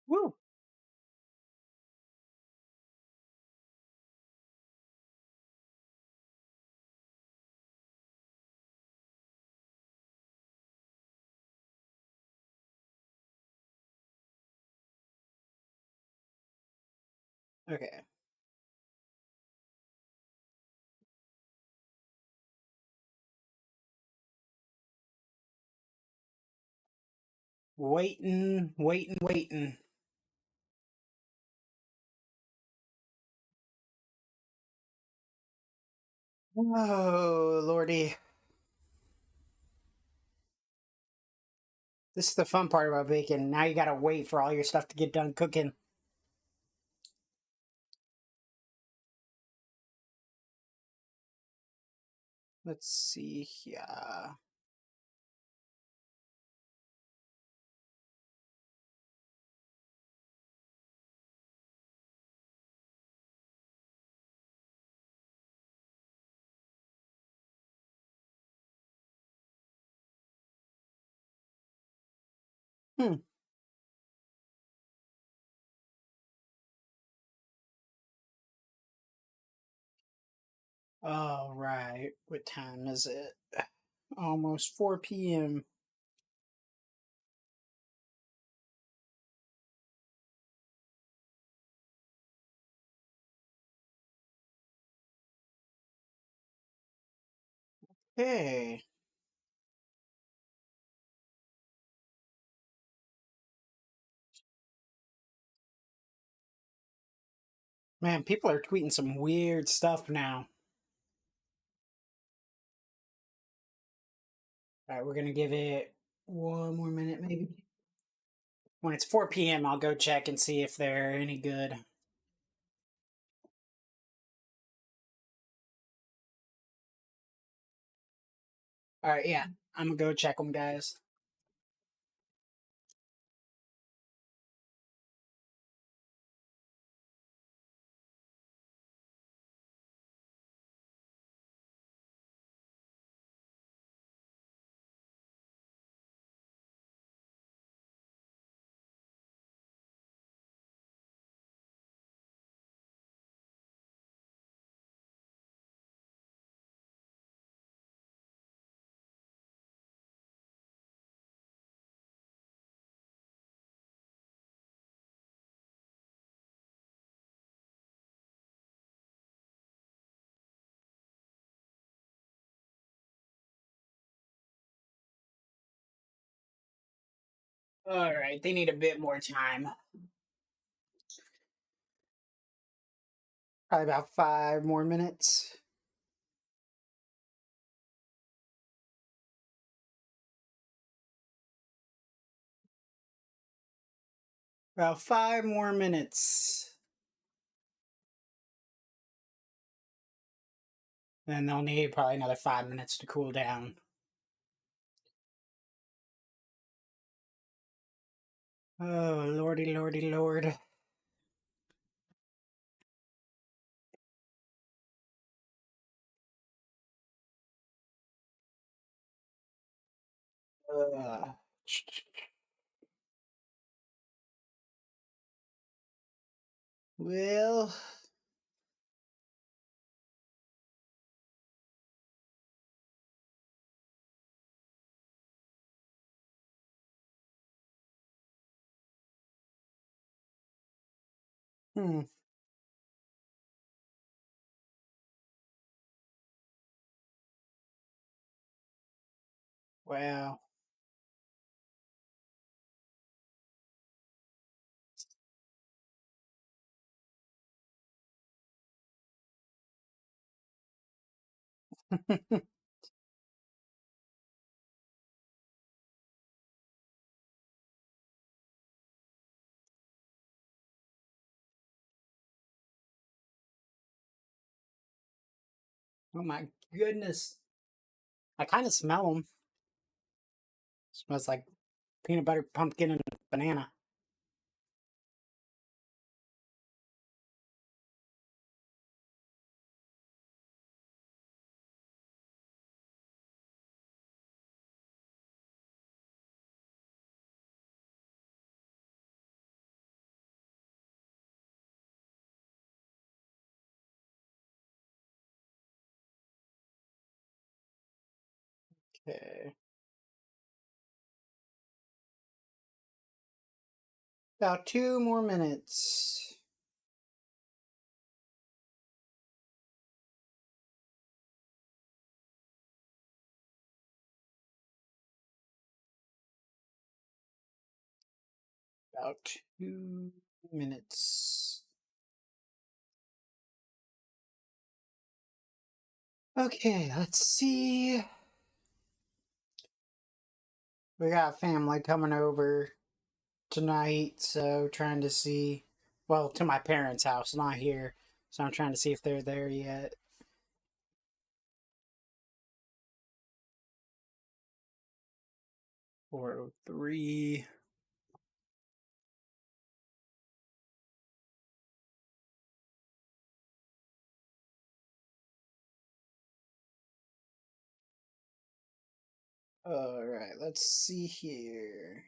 Woo! Okay. Waiting, waiting, waiting. Oh, lordy. This is the fun part about baking. Now you gotta wait for all your stuff to get done cooking. Let's see here. Hmm. All right. What time is it? Almost 4 p.m. Hey. Man, people are tweeting some weird stuff now. All right, we're gonna give it one more minute, maybe. When it's 4 p.m., I'll go check and see if they're any good. All right, yeah, I'm gonna go check them, guys. All right, they need a bit more time. Probably about 5 more minutes. About 5 more minutes. Then they'll need probably another 5 minutes to cool down. Oh, lordy, lordy, lord. Uh, well, hmm. Well, oh my goodness. I kind of smell them. Smells like peanut butter, pumpkin, and banana. Okay. About 2 more minutes. about 2 minutes. Okay, let's see. We got family coming over tonight, so trying to see. Well, to my parents' house, not here. So I'm trying to see if they're there yet. Four, 3. All right, let's see here.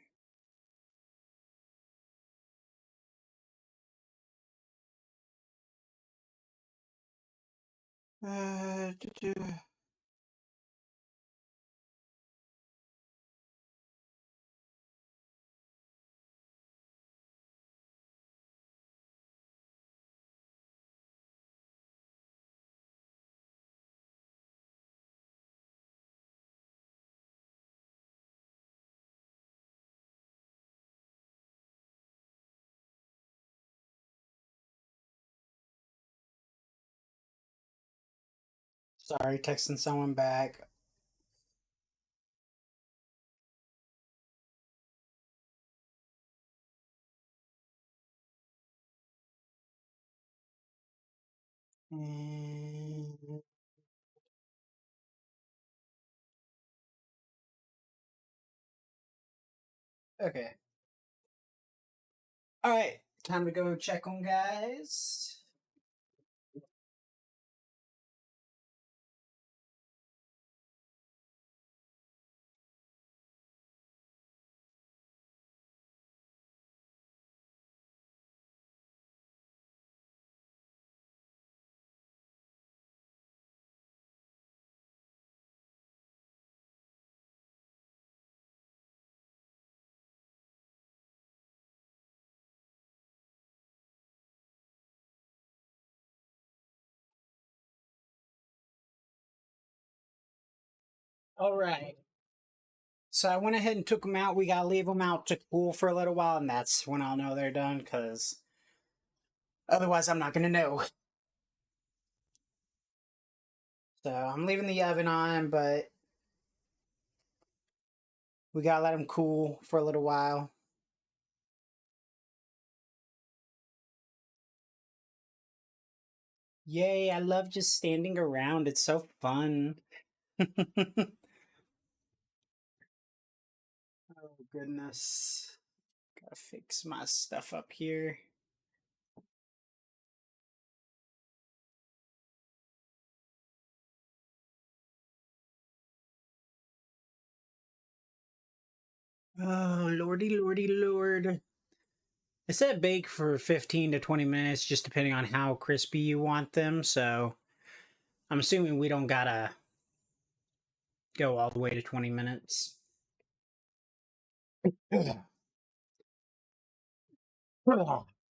Uh, duh, duh. Sorry, texting someone back. Mm, okay. All right, time to go check on guys. All right. So I went ahead and took them out. We gotta leave them out to cool for a little while, and that's when I'll know they're done. Cause otherwise, I'm not gonna know. So I'm leaving the oven on, but we gotta let them cool for a little while. Yay! I love just standing around. It's so fun. Oh goodness. Gotta fix my stuff up here. Oh lordy, lordy, lord. I said bake for 15 to 20 minutes, just depending on how crispy you want them. So I'm assuming we don't gotta go all the way to 20 minutes.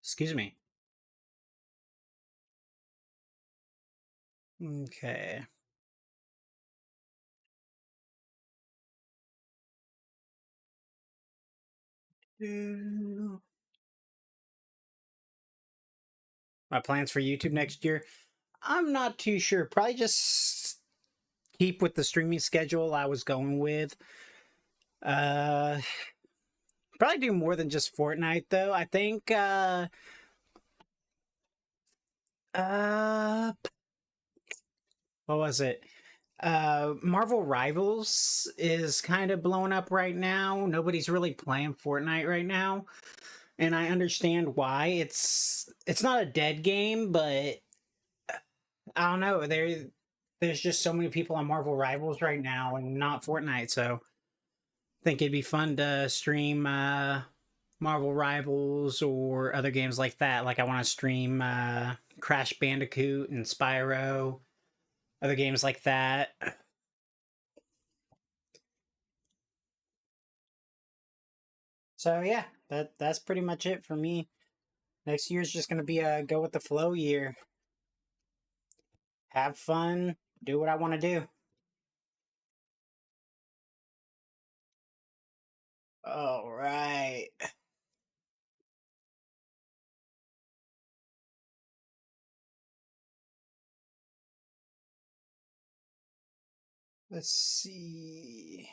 Excuse me. Okay. My plans for YouTube next year? I'm not too sure. Probably just keep with the streaming schedule I was going with. Uh, Probably do more than just Fortnite though. I think uh what was it? Marvel Rivals is kind of blowing up right now. Nobody's really playing Fortnite right now, and I understand why. It's not a dead game, but I don't know. There's just so many people on Marvel Rivals right now and not Fortnite, so I think it'd be fun to stream Marvel Rivals or other games like that. Like I want to stream Crash Bandicoot and Spyro, other games like that. So yeah, that's pretty much it for me. Next year's just gonna be a go with the flow year. Have fun, do what I want to do. All right. Let's see.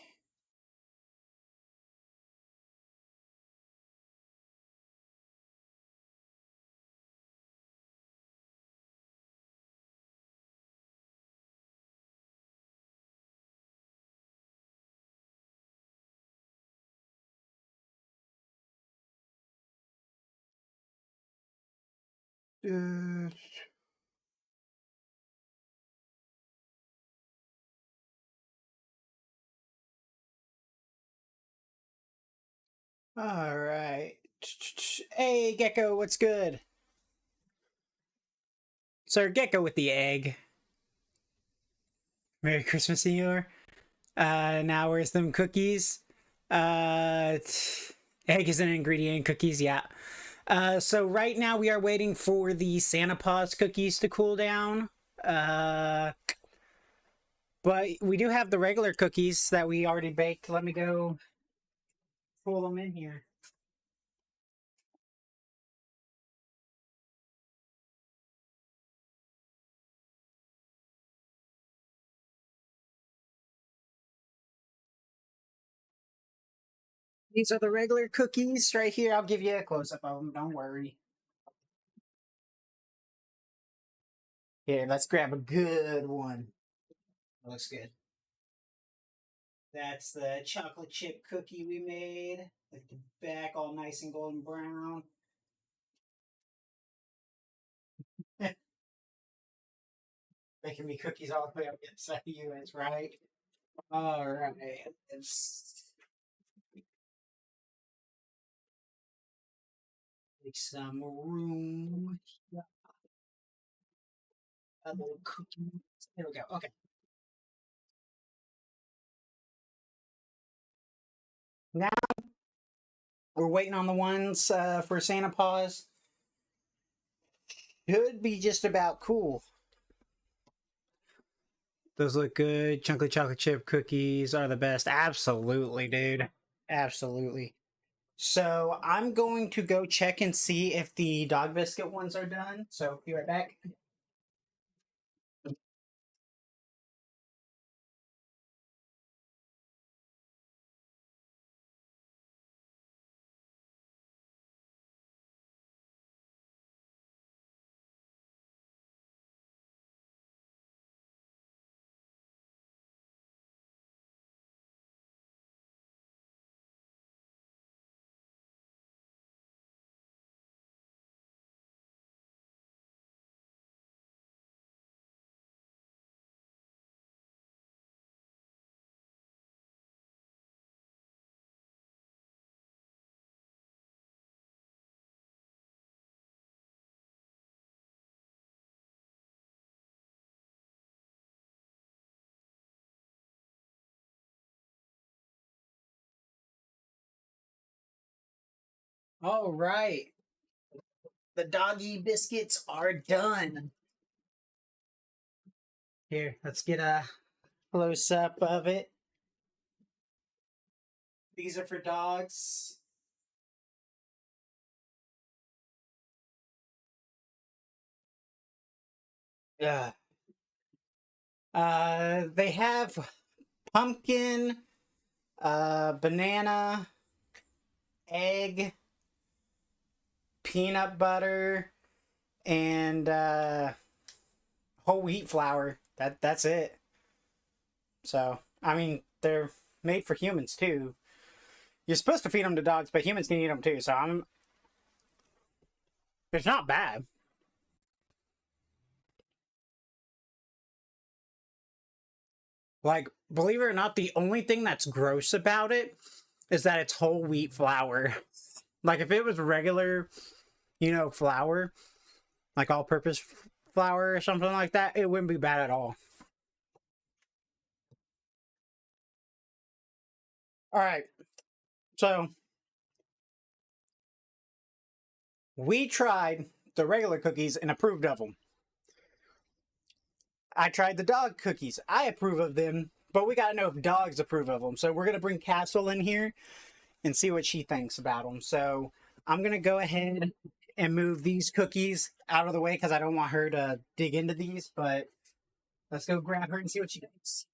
Uh, all right. Hey, Gecko, what's good? Sir Gecko with the egg. Merry Christmas, Senor. Now where's them cookies? Uh, Egg is an ingredient in cookies, yeah. So right now we are waiting for the Santa Paws cookies to cool down. Uh, but we do have the regular cookies that we already baked. Let me go pull them in here. These are the regular cookies right here. I'll give you a close up of them. Don't worry. Here, let's grab a good one. Looks good. That's the chocolate chip cookie we made. Like the back all nice and golden brown. Making me cookies all the way up inside the US, right? All right. Let's make some room. A little cookie. There we go. Okay. Now we're waiting on the ones for Santa Paws. Should be just about cool. Those look good. Chunky chocolate chip cookies are the best. Absolutely, dude. Absolutely. So I'm going to go check and see if the dog biscuit ones are done. So be right back. All right. The doggy biscuits are done. Here, let's get a close up of it. These are for dogs. Yeah. They have pumpkin, banana, egg, peanut butter, and whole wheat flour. That's it. So I mean, they're made for humans too. You're supposed to feed them to dogs, but humans can eat them too. So I'm. It's not bad. Like, believe it or not, the only thing that's gross about it is that it's whole wheat flour. Like, if it was regular, flour, like all purpose flour or something like that, it wouldn't be bad at all. All right. So, we tried the regular cookies and approved of them. I tried the dog cookies. I approve of them, but we got to know if dogs approve of them. So, we're going to bring Castle in here and see what she thinks about them. So, I'm going to go ahead and move these cookies out of the way because I don't want her to dig into these, but let's go grab her and see what she thinks.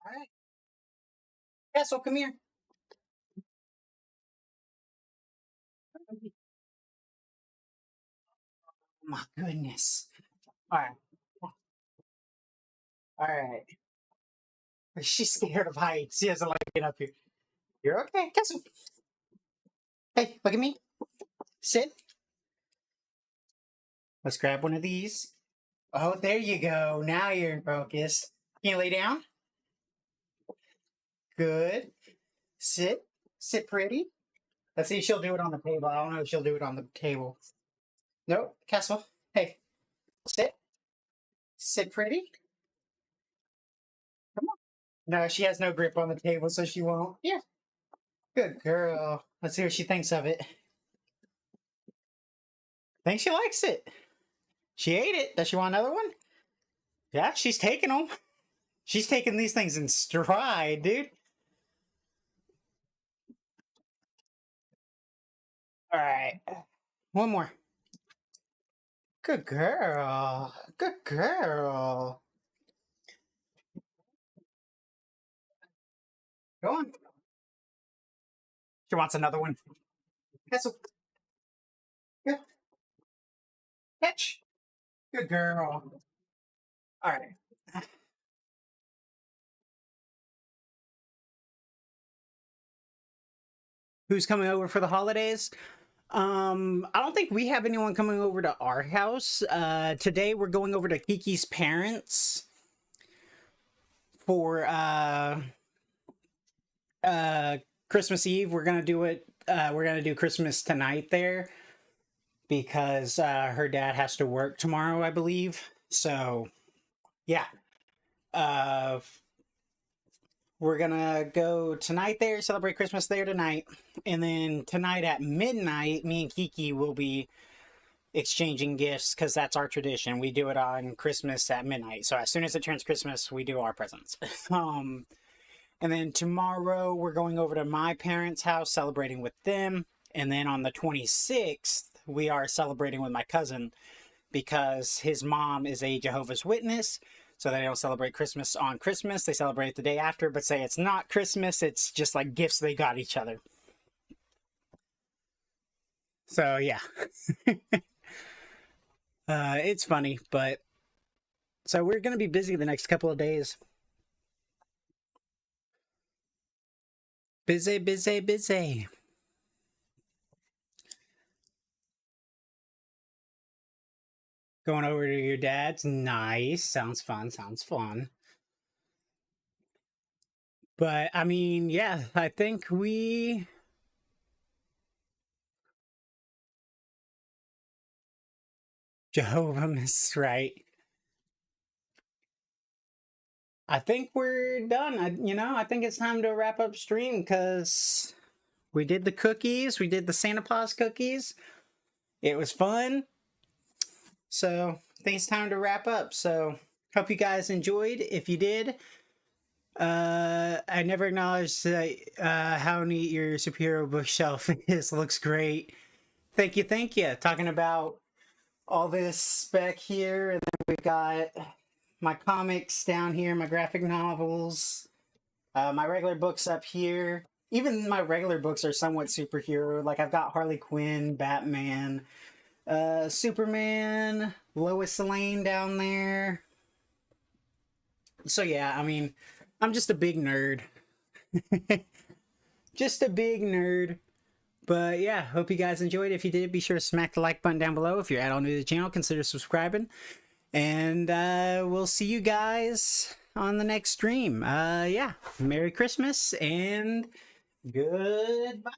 All right. Castle, come here. Oh my goodness. All right. All right. She's scared of heights. She doesn't like to get up here. You're okay. Castle. Hey, look at me. Sit. Let's grab one of these. Oh, there you go. Now you're in focus. Can you lay down? Good. Sit. Sit pretty. Let's see if she'll do it on the table. I don't know if she'll do it on the table. Nope. Castle. Hey, sit. Sit pretty. Come on. No, she has no grip on the table, so she won't. Yeah. Good girl. Let's see what she thinks of it. I think she likes it. She ate it. Does she want another one? Yeah, she's taking them. She's taking these things in stride, dude. All right. One more. Good girl. Good girl. Go on. She wants another one. That's a good catch. Good girl. All right. Who's coming over for the holidays? I don't think we have anyone coming over to our house. Today we're going over to Kiki's parents for Christmas Eve. We're gonna do it. We're gonna do Christmas tonight there because her dad has to work tomorrow, I believe. So yeah, uh, we're gonna go tonight there, celebrate Christmas there tonight, and then tonight at midnight, me and Kiki will be exchanging gifts because that's our tradition. We do it on Christmas at midnight. So as soon as it turns Christmas, we do our presents. And then tomorrow we're going over to my parents' house, celebrating with them. And then on the 26th, we are celebrating with my cousin because his mom is a Jehovah's Witness. So they don't celebrate Christmas on Christmas. They celebrate the day after, but say it's not Christmas. It's just like gifts they got each other. So yeah. It's funny, but so we're going to be busy the next couple of days. Busy, busy, busy. Going over to your dad's. Nice. Sounds fun. Sounds fun. But I mean, yeah, I think we. Jehovah's, right? I think we're done. I think it's time to wrap up stream because we did the cookies. We did the Santa Paws cookies. It was fun. So I think it's time to wrap up. So hope you guys enjoyed. If you did, I never acknowledged how neat your superhero bookshelf is. Looks great. Thank you, thank you. Talking about all this spec here, and then we've got my comics down here, my graphic novels, my regular books up here. Even my regular books are somewhat superhero. Like I've got Harley Quinn, Batman, Superman, Lois Lane down there. So yeah, I mean, I'm just a big nerd. Just a big nerd. But yeah, hope you guys enjoyed. If you did, be sure to smack the like button down below. If you're at all new to the channel, consider subscribing. And we'll see you guys on the next stream. Yeah, Merry Christmas and goodbye.